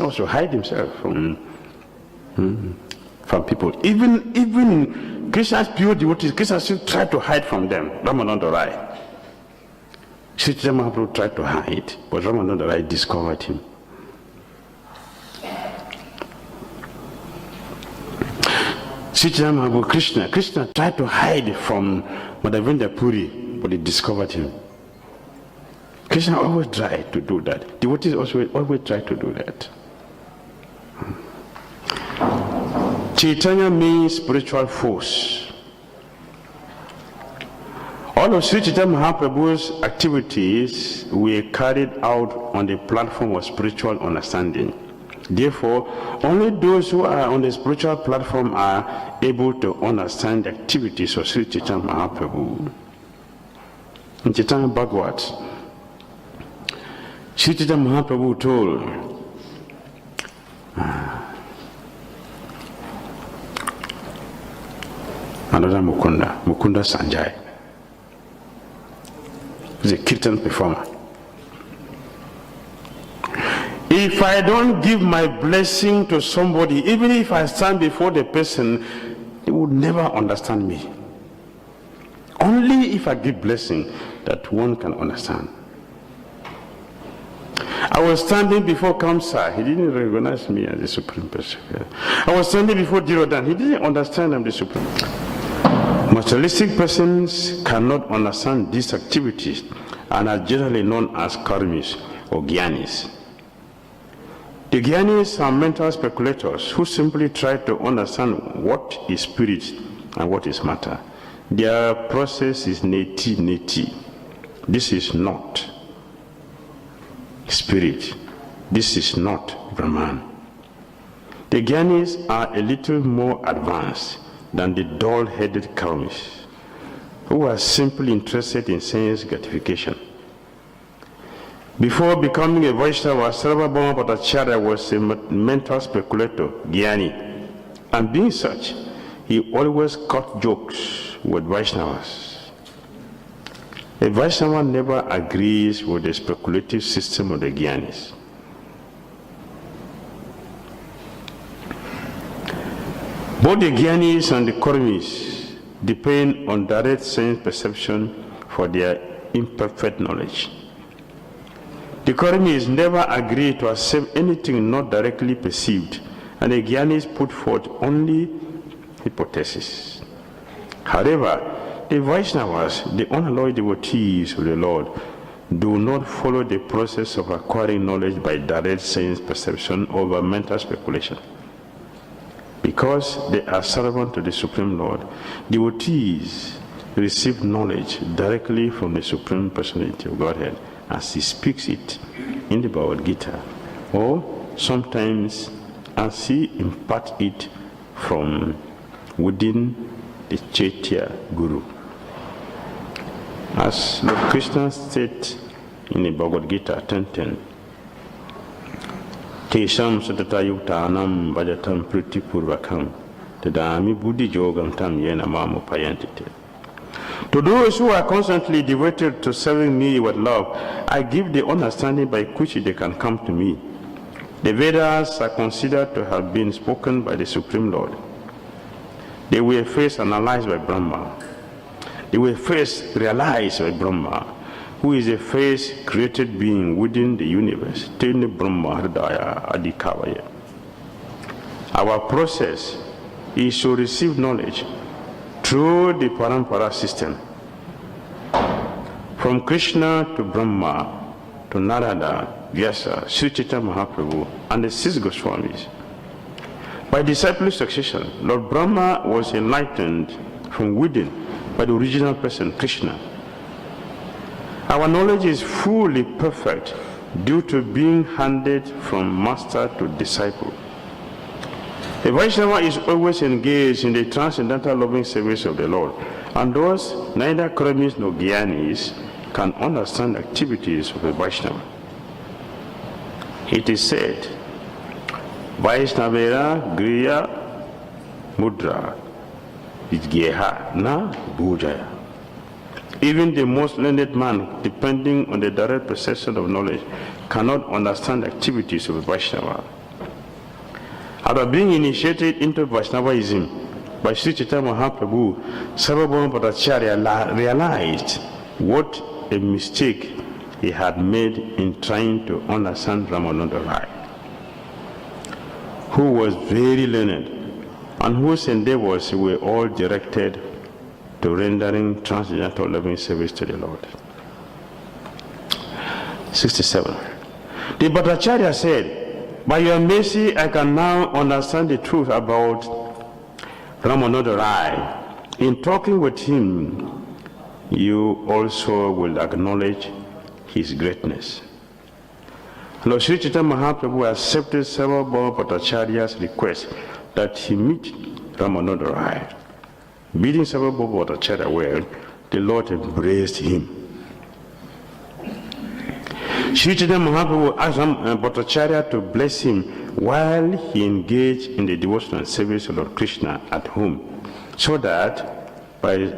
also hide himself from people. Even Krishna's pure devotees, Krishna still tried to hide from them. Damodara. Sri Chaitanya Mahaprabhu tried to hide, but Damodara discovered him. Sri Chaitanya Mahaprabhu, Krishna tried to hide from Madhavendra Puri, but he discovered him. Krishna always tried to do that. Devotees also always try to do that. Chaitanya means spiritual force. All of Sri Chaitanya Mahaprabhu's activities were carried out on the platform of spiritual understanding. Therefore, only those who are on the spiritual platform are able to understand the activities of Sri Chaitanya Mahaprabhu. In Chaitanya Bhagavat, Sri Chaitanya Mahaprabhu told another Mukunda Sanjay, he's a kirtan performer. If I don't give my blessing to somebody, even if I stand before the person, they would never understand me. Only if I give blessing that one can understand. I was standing before Kamsa, he didn't recognize me as the Supreme Person. I was standing before Dhira, he didn't understand I'm the Supreme. Materialistic persons cannot understand these activities and are generally known as karmis or jnanis. The jnanis are mental speculators who simply try to understand what is spirit and what is matter. Their process is neti. This is not spirit. This is not Brahman. The jnanis are a little more advanced than the dull-headed karmis who are simply interested in sense gratification. Before becoming a Vaishnava, Sārvabhauma Bhaṭṭācārya was a mental speculator, Jnani. And being such, he always cut jokes with Vaishnavas. A Vaishnava never agrees with the speculative system of the Jnanis. Both the Jnanis and the Karmis depend on direct sense perception for their imperfect knowledge. The Karmis never agree to accept anything not directly perceived, and the Jnanis put forth only hypotheses. However, the Vaishnavas, the unalloyed devotees of the Lord, do not follow the process of acquiring knowledge by direct sense perception over mental speculation. Because they are servant to the Supreme Lord, devotees receive knowledge directly from the Supreme Personality of Godhead as he speaks it in the Bhagavad Gita, or sometimes as he imparts it from within the Chaitya Guru. As Lord Krishna said in the Bhagavad Gita 10:10, Tesham satata yuktanam bhajatam priti purvakam tadami buddhi yogam tam yena mamu payantite. To those who are constantly devoted to serving me with love, I give the understanding by which they can come to me. The Vedas are considered to have been spoken by the Supreme Lord. They were first analyzed by Brahma. They were first realized by Brahma, who is the first created being within the universe. Tene Brahma Hridaya Adikavaya. Our process is to receive knowledge through the Parampara system, from Krishna to Brahma to Narada, Vyasa, Sri Chaitanya Mahaprabhu, and the 6 Goswamis. By disciple succession, Lord Brahma was enlightened from within by the original person, Krishna. Our knowledge is fully perfect due to being handed from master to disciple. A Vaishnava is always engaged in the transcendental loving service of the Lord, and thus neither Karmis nor Jnanis can understand activities of a Vaishnava. It is said, Vaishnavera Griya Mudra Vijgeha Na Bhujaya. Even the most learned man, depending on the direct perception of knowledge, cannot understand activities of a Vaishnava. After being initiated into Vaishnavaism by Sri Chaitanya Mahaprabhu, Sārvabhauma Bhaṭṭācārya realized what a mistake he had made in trying to understand Ramananda, who was very learned and whose endeavors were all directed to rendering transcendental loving service to the Lord. 67. The Bhattacharya said, by your mercy, I can now understand the truth about Ramananda. In talking with him, you also will acknowledge his greatness. Lord Sri Chaitanya Mahaprabhu accepted Sārvabhauma Bhaṭṭācārya's request that he meet Ramananda. Bidding Sārvabhauma Bhaṭṭācārya well, the Lord embraced him. Sri Chaitanya Mahaprabhu asked Bhattacharya to bless him while he engaged in the devotional service of Lord Krishna at home, so that by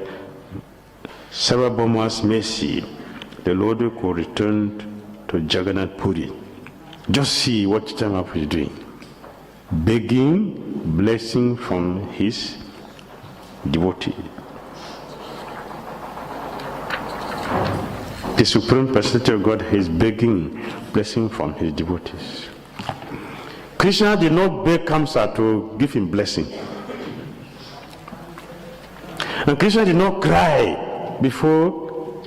Sārvabhauma's mercy, the Lord could return to Jagannath Puri. Just see what Chaitanya Mahaprabhu is doing. Begging blessing from his devotee. The Supreme Personality of God is begging blessing from his devotees. Krishna did not beg Kamsa to give him blessing. And Krishna did not cry before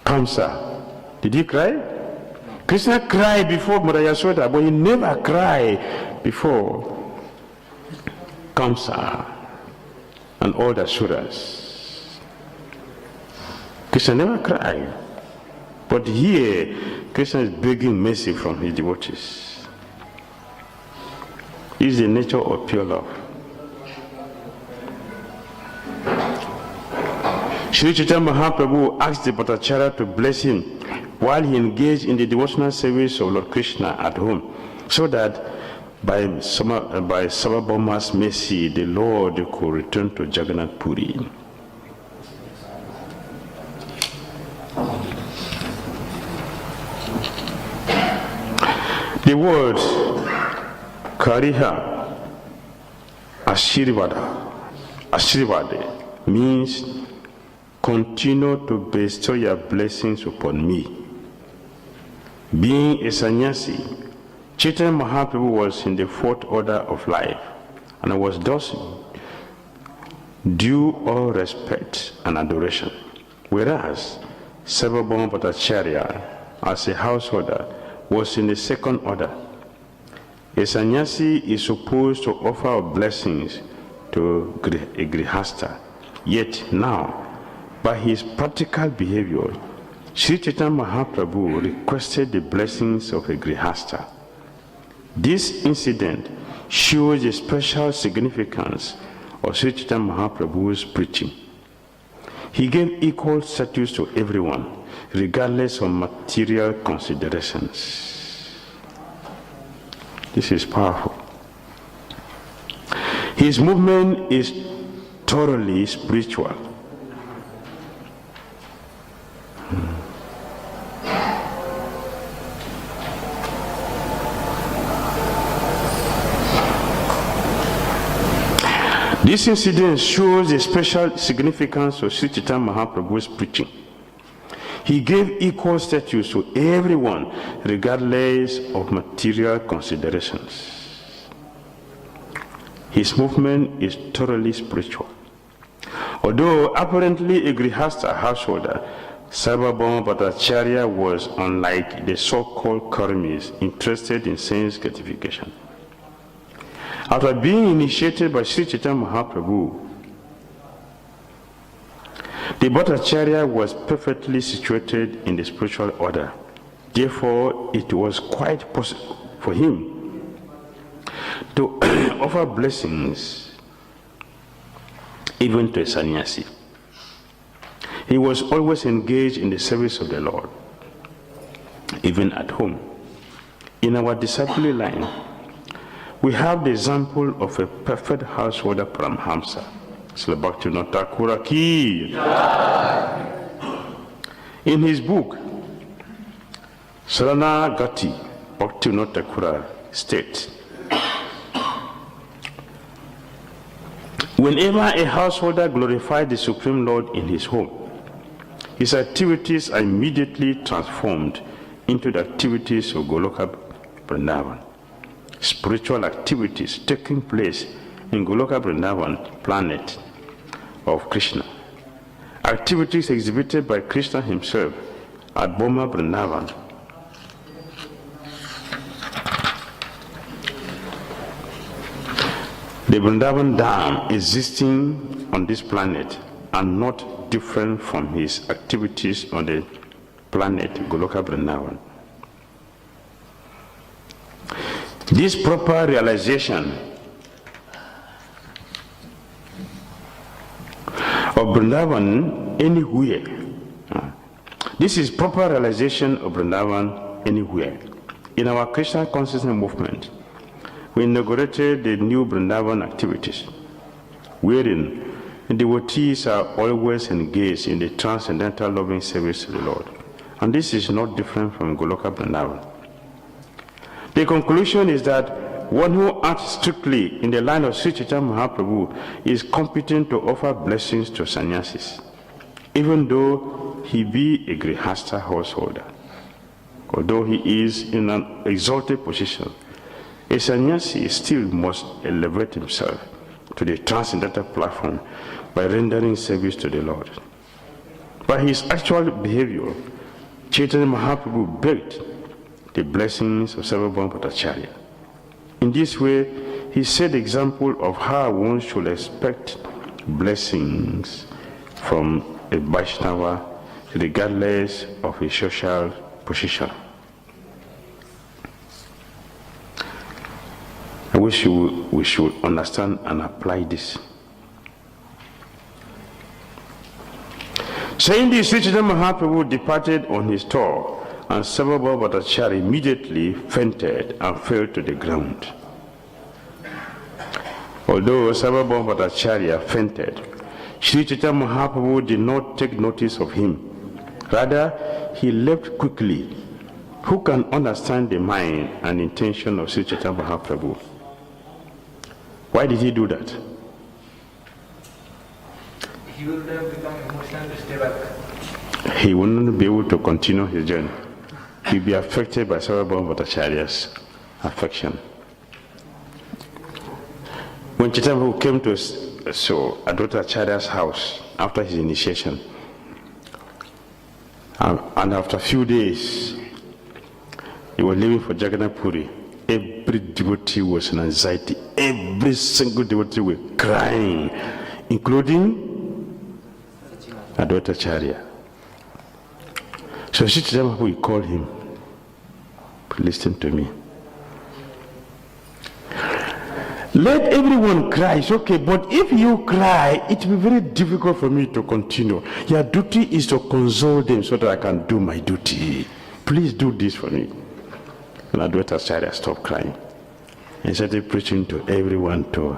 Kamsa. Did he cry? Krishna cried before Mother Yasoda, but he never cried before Kamsa and all the Suras. Krishna never cried. But here, Krishna is begging mercy from his devotees. This is the nature of pure love. Sri Chaitanya Mahaprabhu asked the Bhattacharya to bless him while he engaged in the devotional service of Lord Krishna at home, so that by Sārvabhauma's mercy, the Lord could return to Jagannath Puri. The word Kariha Ashirvada means continue to bestow your blessings upon me. Being a sannyasi, Chaitanya Mahaprabhu was in the fourth order of life and was thus due all respect and adoration, whereas Sārvabhauma Bhaṭṭācārya, as a householder, was in the second order. A sannyasi is supposed to offer blessings to a grihasta, yet now, by his practical behavior, Sri Chaitanya Mahaprabhu requested the blessings of a grihasta. This incident shows the special significance of Sri Chaitanya Mahaprabhu's preaching. He gave equal status to everyone, regardless of material considerations. This is powerful. His movement is thoroughly spiritual. This incident shows the special significance of Sri Chaitanya Mahaprabhu's preaching. He gave equal status to everyone, regardless of material considerations. His movement is thoroughly spiritual. Although apparently a grihasta householder, Sārvabhauma Bhaṭṭācārya was, unlike the so-called karmis, interested in sense gratification. After being initiated by Sri Chaitanya Mahaprabhu, the Bhaṭṭācārya was perfectly situated in the spiritual order. Therefore, it was quite possible for him to offer blessings even to a sannyasi. He was always engaged in the service of the Lord, even at home. In our disciple line, we have the example of a perfect householder Paramhamsa, Srila Bhaktivinoda Thakur ki. In his book, Saranagati, Bhaktivinoda Thakur states, whenever a householder glorifies the Supreme Lord in his home, his activities are immediately transformed into the activities of Goloka Vrindavan. Spiritual activities taking place in Goloka Vrindavan, planet of Krishna. Activities exhibited by Krishna himself at Bhauma Vrindavan. The Vrindavan Dham existing on this planet are not different from his activities on the planet Goloka Vrindavan. This proper realization of Vrindavan anywhere. This is proper realization of Vrindavan anywhere. In our Krishna consciousness movement, we inaugurated the new Vrindavan activities, wherein devotees are always engaged in the transcendental loving service of the Lord. And this is not different from Goloka Vrindavan. The conclusion is that one who acts strictly in the line of Sri Chaitanya Mahaprabhu is competent to offer blessings to sannyasis, even though he be a grihasta householder. Although he is in an exalted position, a sannyasi still must elevate himself to the transcendental platform by rendering service to the Lord. By his actual behavior, Chaitanya Mahaprabhu begged the blessings of Sārvabhauma Bhaṭṭācārya. In this way, he set the example of how one should expect blessings from a Vaishnava regardless of his social position. I wish we should understand and apply this. Saying this, Sri Chaitanya Mahaprabhu departed on his tour and Sārvabhauma Bhaṭṭācārya immediately fainted and fell to the ground. Although Sārvabhauma Bhaṭṭācārya fainted, Sri Chaitanya Mahaprabhu did not take notice of him. Rather, he left quickly. Who can understand the mind and intention of Sri Chaitanya Mahaprabhu? Why did he do that? He would have become emotional to stay back. He wouldn't be able to continue his journey. He'd be affected by Sārvabhauma Bhaṭṭācārya's affection. When Chaitanya Mahaprabhu came to Advaita house after his initiation, and after a few days, he was leaving for Jagannath Puri. Every devotee was in anxiety. Every single devotee was crying, including Advaita. So Sri Chaitanya Mahaprabhu called him. Listen to me. Let everyone cry, it's okay, but if you cry, it will be very difficult for me to continue. Your duty is to console them so that I can do my duty. Please do this for me. And Advaita stopped crying and started preaching to everyone to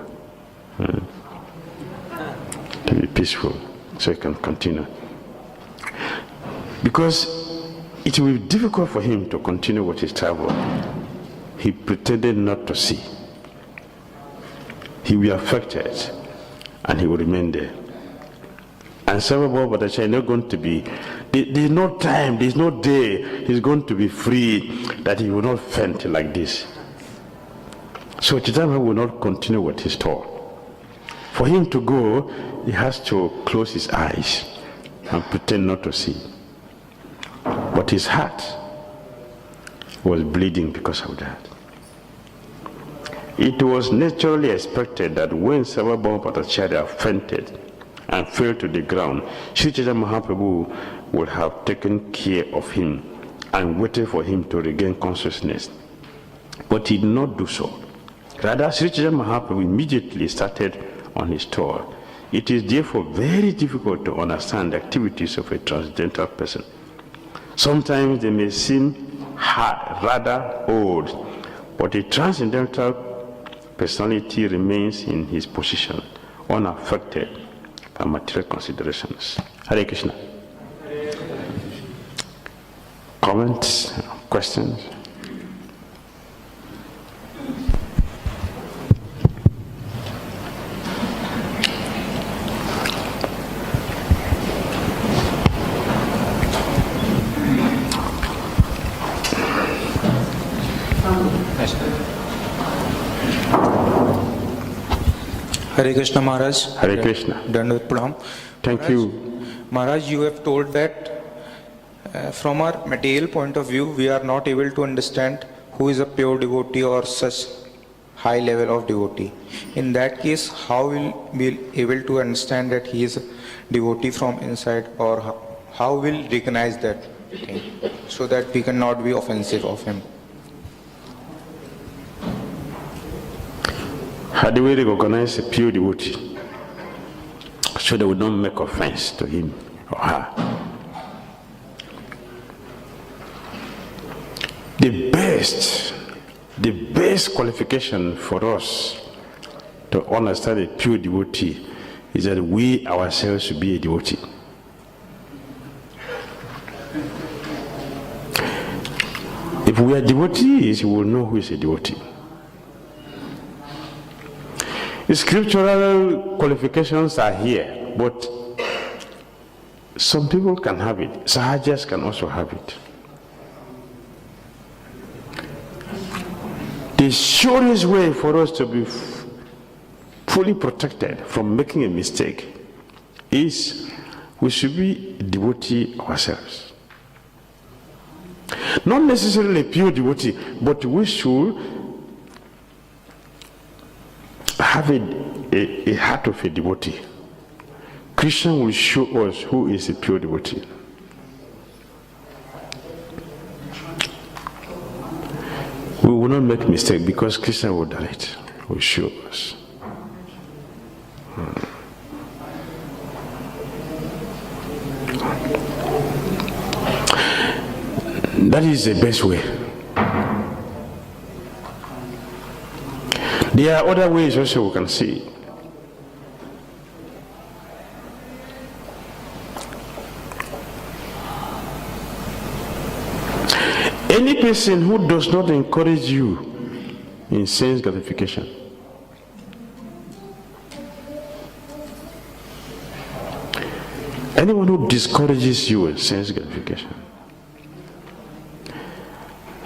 be peaceful so he can continue. Because it will be difficult for him to continue with his travel. He pretended not to see. He will be affected and he will remain there. And Sārvabhauma Bhaṭṭācārya is not going to be, there's no time, there's no day he's going to be free that he will not faint like this. So Chaitanya will not continue with his tour. For him to go, he has to close his eyes and pretend not to see. But his heart was bleeding because of that. It was naturally expected that when Sārvabhauma Bhaṭṭācārya fainted and fell to the ground, Sri Chaitanya Mahaprabhu would have taken care of him and waited for him to regain consciousness. But he did not do so. Rather, Sri Chaitanya Mahaprabhu immediately started on his tour. It is therefore very difficult to understand the activities of a transcendental person. Sometimes they may seem hard, rather old, but a transcendental personality remains in his position, unaffected by material considerations. Hare Krishna. Comments? Questions? Hare Krishna Maharaj. Hare Krishna. Dandavad Pranam. Thank you. Maharaj, you have told that from our material point of view, we are not able to understand who is a pure devotee or such high level of devotee. In that case, how will we be able to understand that he is a devotee from inside, or how will recognize that thing so that we cannot be offensive of him? How do we recognize a pure devotee so that we don't make offense to him or her? The best qualification for us to understand a pure devotee is that we ourselves should be a devotee. If we are devotees, we will know who is a devotee. The scriptural qualifications are here, but some people can have it. Sahajas can also have it. The surest way for us to be fully protected from making a mistake is we should be a devotee ourselves. Not necessarily a pure devotee, but we should have a heart of a devotee. Krishna will show us who is a pure devotee. We will not make mistake because Krishna will direct, will show us. That is the best way. There are other ways also we can see. Any person who does not encourage you in sense gratification, anyone who discourages you in sense gratification,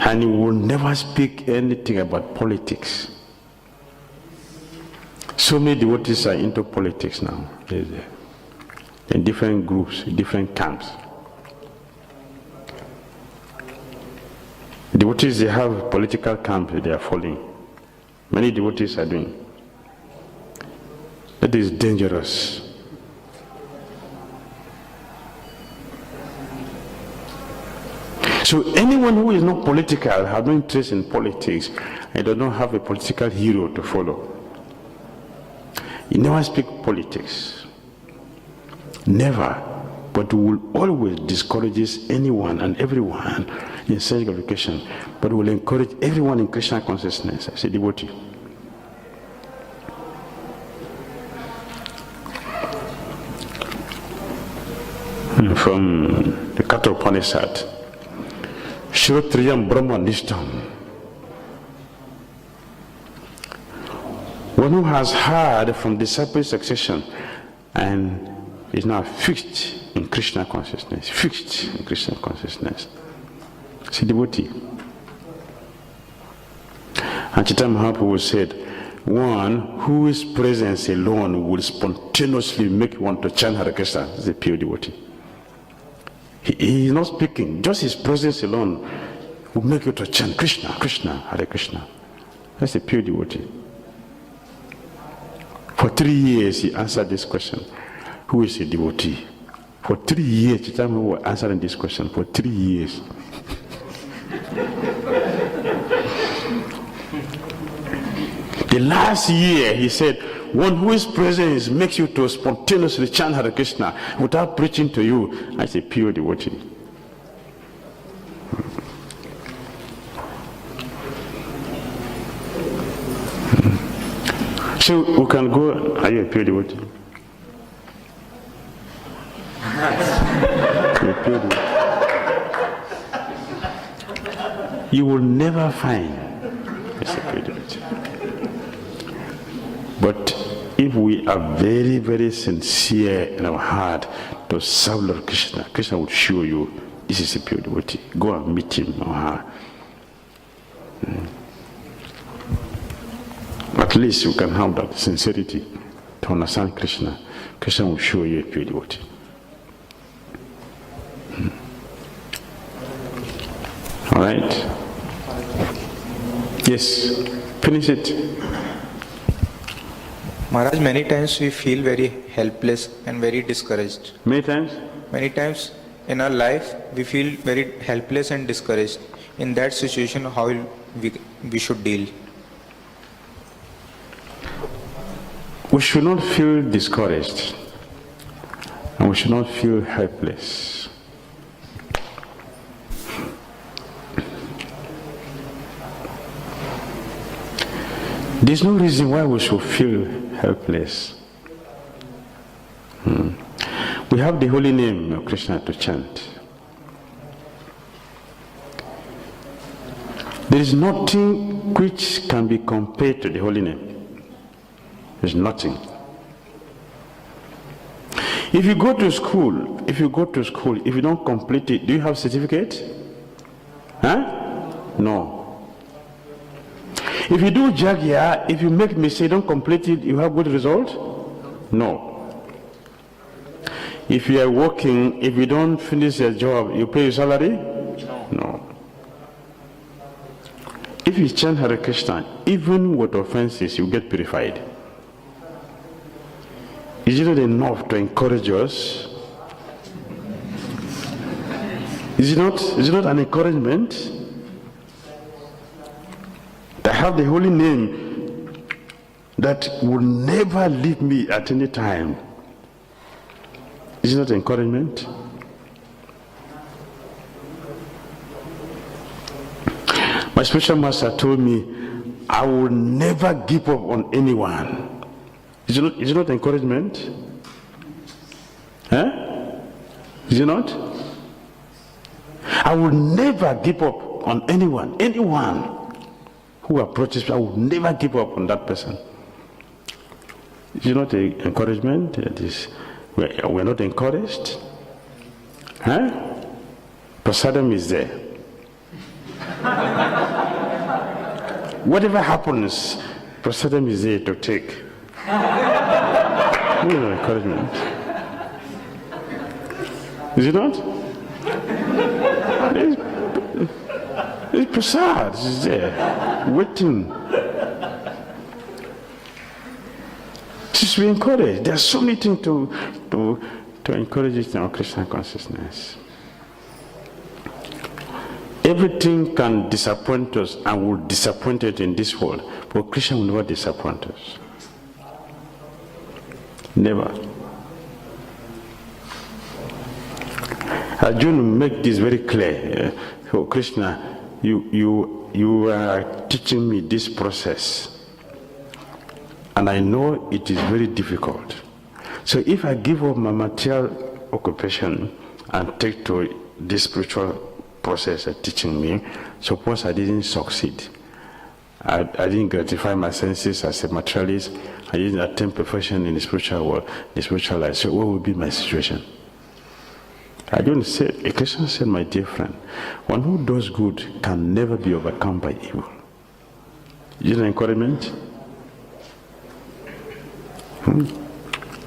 and he will never speak anything about politics. So many devotees are into politics now, in different groups, different camps. Devotees, they have political camps they are following. Many devotees are doing. That is dangerous. So anyone who is not political, have no interest in politics, and does not have a political hero to follow, he never speak politics. Never. But will always discourages anyone and everyone in sense gratification, but will encourage everyone in Krishna consciousness as a devotee. From the Katha Upanishad, Shrotriyam Brahma Nishtam. One who has heard from the separate succession and is now fixed in Krishna consciousness, fixed in Krishna consciousness. It's a devotee. And Chaitanya Mahaprabhu said, one whose presence alone will spontaneously make you want to chant Hare Krishna is a pure devotee. He is not speaking, just his presence alone will make you to chant Krishna, Krishna, Hare Krishna. That's a pure devotee. For 3 years he answered this question. Who is a devotee? For 3 years, Chaitanya was answering this question. For 3 years. The last year, he said, one whose presence makes you to spontaneously chant Hare Krishna without preaching to you, that's a pure devotee. So we can go. Are you a pure devotee? You will never find a pure devotee. But if we are very, very sincere in our heart to serve Lord Krishna, Krishna will show you this is a pure devotee. Go and meet him or her. At least you can have that sincerity to understand Krishna. Krishna will show you a pure devotee. All right? Yes, finish it. Maharaj, many times we feel very helpless and very discouraged. Many times? Many times in our life we feel very helpless and discouraged. In that situation, how we should deal? We should not feel discouraged, and we should not feel helpless. There's no reason why we should feel helpless. We have the holy name of Krishna to chant. There is nothing which can be compared to the holy name. There's nothing. If you go to school, if you don't complete it, do you have a certificate? Huh? No. If you do jagya, if you make mistake, don't complete it, you have good result? No. If you are working, if you don't finish your job, you pay your salary? No. If you chant Hare Krishna, even with offenses, you get purified. Is it not enough to encourage us? Is it not an encouragement? I have the holy name that will never leave me at any time. Is it not encouragement? My spiritual master told me, I will never give up on anyone. Is it not encouragement? Huh? Is it not? I will never give up on anyone. Anyone who approaches me, I will never give up on that person. Is it not an encouragement? We're not encouraged. Huh? Prasadam is there. Whatever happens, Prasadam is there to take. Encouragement. Is it not? It's Prasad is there, waiting. Just be encouraged. There's so many things to encourage it in our Krishna consciousness. Everything can disappoint us and will disappoint it in this world, but Krishna will never disappoint us. Never. I want to make this very clear. So Krishna, you are teaching me this process, and I know it is very difficult. So if I give up my material occupation and take to this spiritual process of teaching me, suppose I didn't succeed. I didn't gratify my senses as a materialist. I didn't attain perfection in the spiritual world, the spiritual life. So what would be my situation? I don't say, a Christian said, my dear friend, one who does good can never be overcome by evil. Is it an encouragement?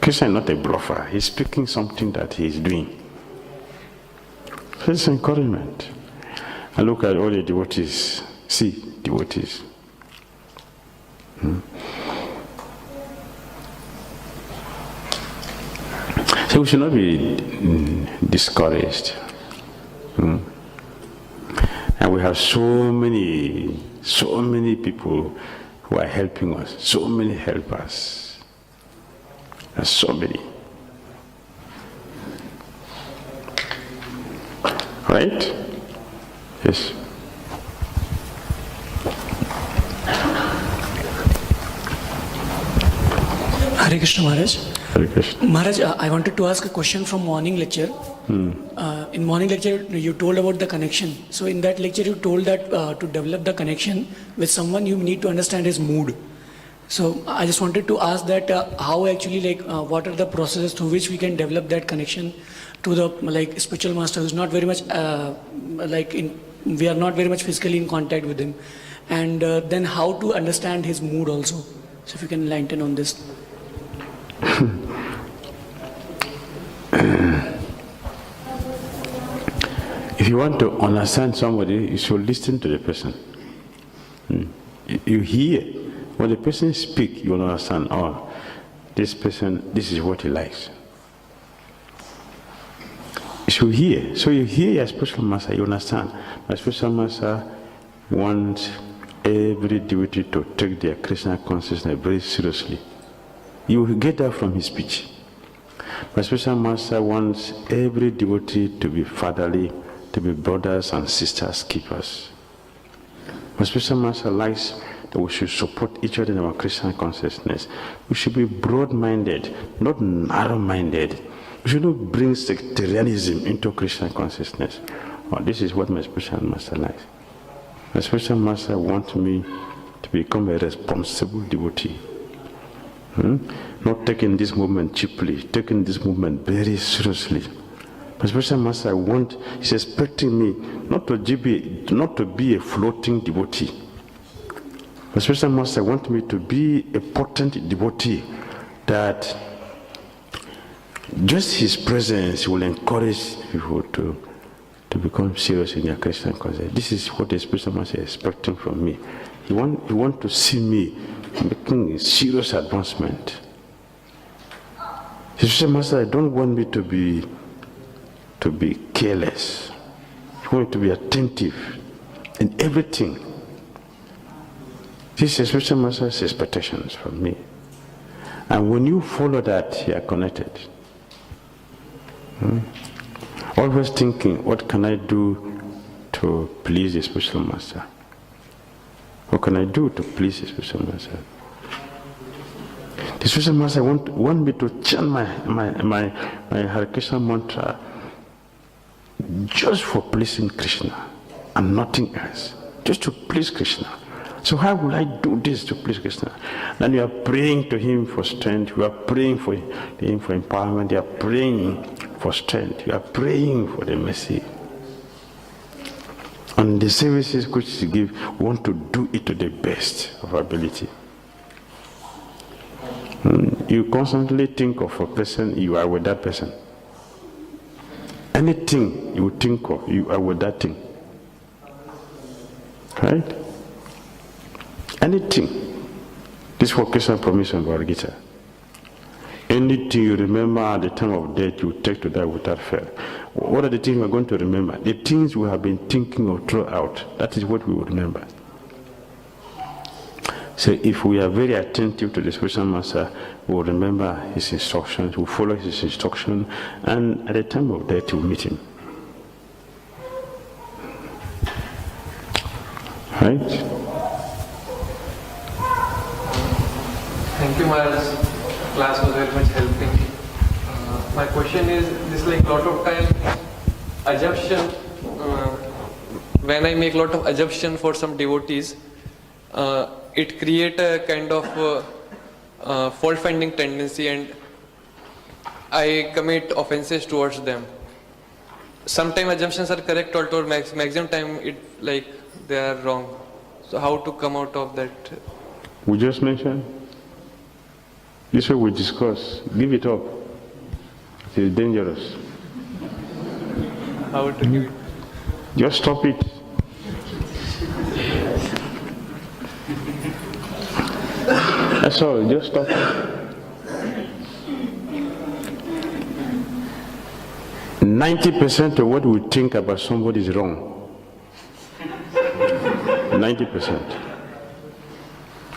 Christian is not a bluffer. He's speaking something that he is doing. So it's encouragement. And look at all the devotees. See, devotees. So we should not be discouraged. And we have so many people who are helping us, so many helpers. There's so many. Right? Yes. Hare Krishna Maharaj. Hare Krishna. Maharaj, I wanted to ask a question from morning lecture. In morning lecture, you told about the connection. So in that lecture, you told that to develop the connection with someone, you need to understand his mood. So I just wanted to ask that how actually, what are the processes through which we can develop that connection to the spiritual master who's not very much we are not very much physically in contact with him, and then how to understand his mood also. So if you can enlighten on this. If you want to understand somebody, you should listen to the person. You hear. When the person speaks, you will understand, oh, this person, this is what he likes. You should hear. So you hear your spiritual master, you understand. My spiritual master wants every devotee to take their Krishna consciousness very seriously. You will get that from his speech. My spiritual master wants every devotee to be fatherly, to be brothers and sisters keepers. My spiritual master likes that we should support each other in our Krishna consciousness. We should be broad-minded, not narrow-minded. We should not bring sectarianism into Krishna consciousness. Oh, this is what my spiritual master likes. My spiritual master wants me to become a responsible devotee. Not taking this movement cheaply, taking this movement very seriously. My spiritual master is expecting me not to be a floating devotee. My spiritual master wants me to be a potent devotee that just his presence will encourage people to become serious in their Krishna consciousness. This is what the spiritual master is expecting from me. He wants to see me making serious advancement. His spiritual master don't want me to be careless. He wants me to be attentive in everything. This is spiritual master's expectations from me. And when you follow that, you are connected. Always thinking, what can I do to please the spiritual master? What can I do to please the spiritual master? The spiritual master want me to chant my Hare Krishna mantra just for pleasing Krishna and nothing else, just to please Krishna. So how will I do this to please Krishna? Then you are praying to him for strength, you are praying for him for empowerment, you are praying for strength, you are praying for the mercy. And the services which you give, we want to do it to the best of our ability. You constantly think of a person, you are with that person. Anything you think of, you are with that thing. Right? Anything. This is what Krishna promised in Bhagavad Gita. Anything you remember at the time of death, you take to die without fail. What are the things we are going to remember? The things we have been thinking of throughout. That is what we will remember. So if we are very attentive to the spiritual master, we will remember his instructions, we will follow his instruction, and at the time of death, we will meet him. Right? Thank you, Maharaj. Class was very much helping. My question is, this like lot of time assumption, when I make lot of assumption for some devotees, it create a kind of fault finding tendency, and I commit offenses towards them. Sometimes assumptions are correct, or maximum time it like they are wrong. So how to come out of that? We just mentioned. This way we discuss. Give it up. It is dangerous. How to give it? Just stop it. That's all. Just stop it. 90% of what we think about somebody is wrong. 90%.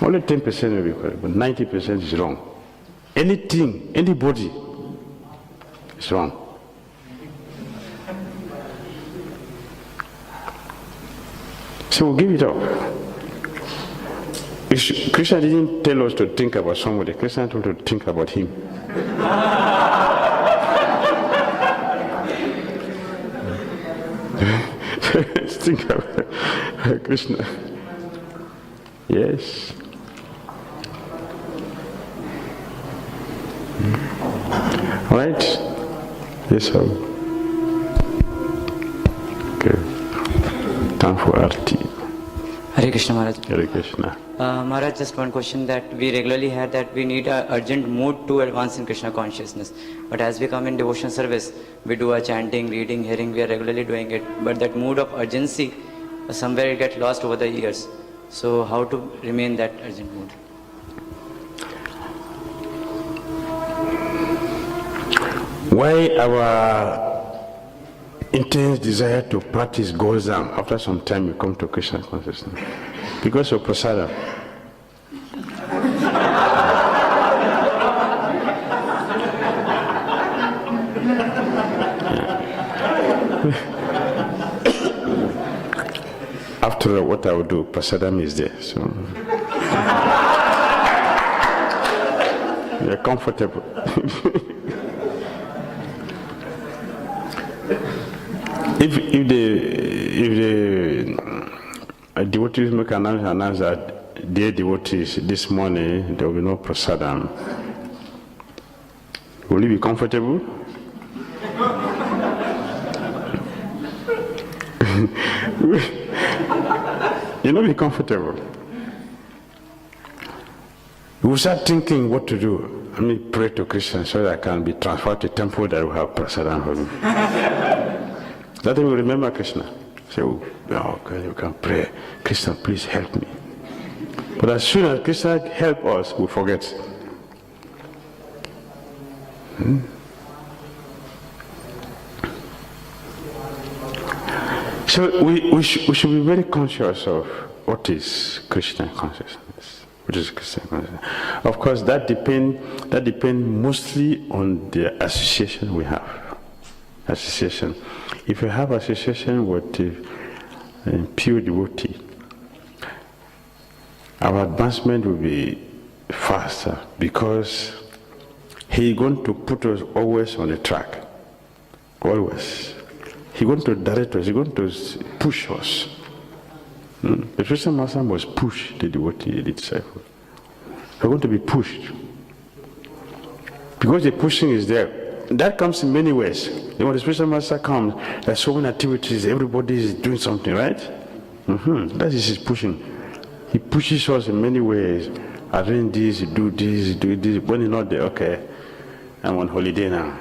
Only 10% will be correct, but 90% is wrong. Anything, anybody is wrong. So we'll give it up. Krishna didn't tell us to think about somebody. Krishna told us to think about him. Let's think about Krishna. Yes. Right? Yes, sir. Okay. Time for Arti. Hare Krishna Maharaj. Hare Krishna. Maharaj, just one question that we regularly had, that we need an urgent mood to advance in Krishna consciousness. But as we come in devotion service, we do a chanting, reading, hearing, we are regularly doing it. But that mood of urgency, somewhere it gets lost over the years. So how to remain that urgent mood? Why our intense desire to practice goes down after some time you come to Krishna consciousness? Because of prasada. After all, what I will do, prasadam is there, so you're comfortable. If the devotees make an announce that dear devotees, this morning there will be no prasadam, will you be comfortable? You'll not be comfortable. You will start thinking what to do. Let me pray to Krishna so that I can be transferred to a temple that will have prasadam for me. That time we remember Krishna. Say, oh God, you can pray. Krishna, please help me. But as soon as Krishna helps us, we forget. So we should be very conscious of what is Krishna consciousness. What is Krishna consciousness? Of course, that depend mostly on the association we have. Association. If you have association with a pure devotee, our advancement will be faster, because He's going to put us always on the track. Always. He's going to direct us. He's going to push us. The Christian master must push the devotee, the disciple. We're going to be pushed. Because the pushing is there. That comes in many ways. When the spiritual master comes, there's so many activities, everybody is doing something, right? That is his pushing. He pushes us in many ways. Arrange this, do this, do this. When you're not there, okay, I'm on holiday now.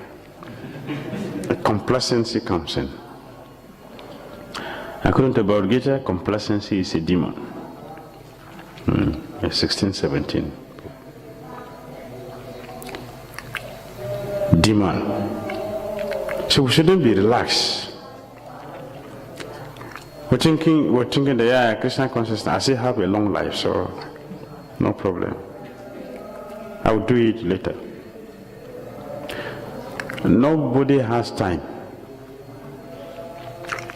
The complacency comes in. According to Bhagavad Gita, complacency is a demon. 16:17. Demon. So we shouldn't be relaxed. We're thinking that, yeah, Krishna consciousness, I still have a long life, so no problem. I will do it later. Nobody has time.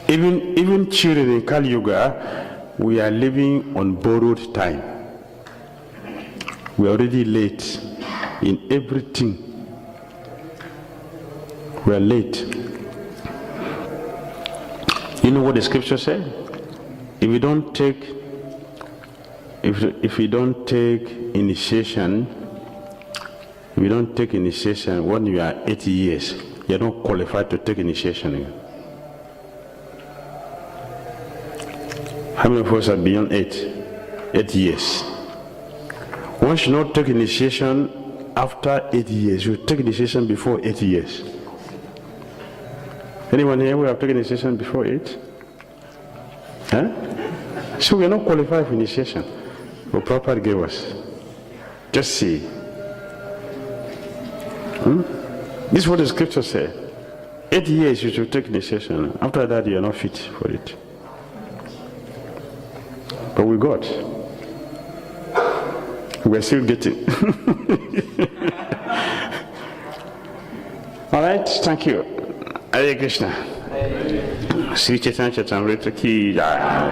Even children in Kali Yuga, we are living on borrowed time. We are already late in everything. We are late. You know what the scripture said? If you don't take initiation, when you are 80 years, you are not qualified to take initiation again. How many of us are beyond 8 years? One should not take initiation after 8 years. You take initiation before 8 years. Anyone here who have taken initiation before 8? Huh? So we are not qualified for initiation. But Prabhupada gave us. Just see. This is what the scripture says. 8 years you should take initiation. After that you are not fit for it. But we got. We're still getting. All right, thank you. Hare Krishna. Sri Chaitanya Charitamrita ki jai.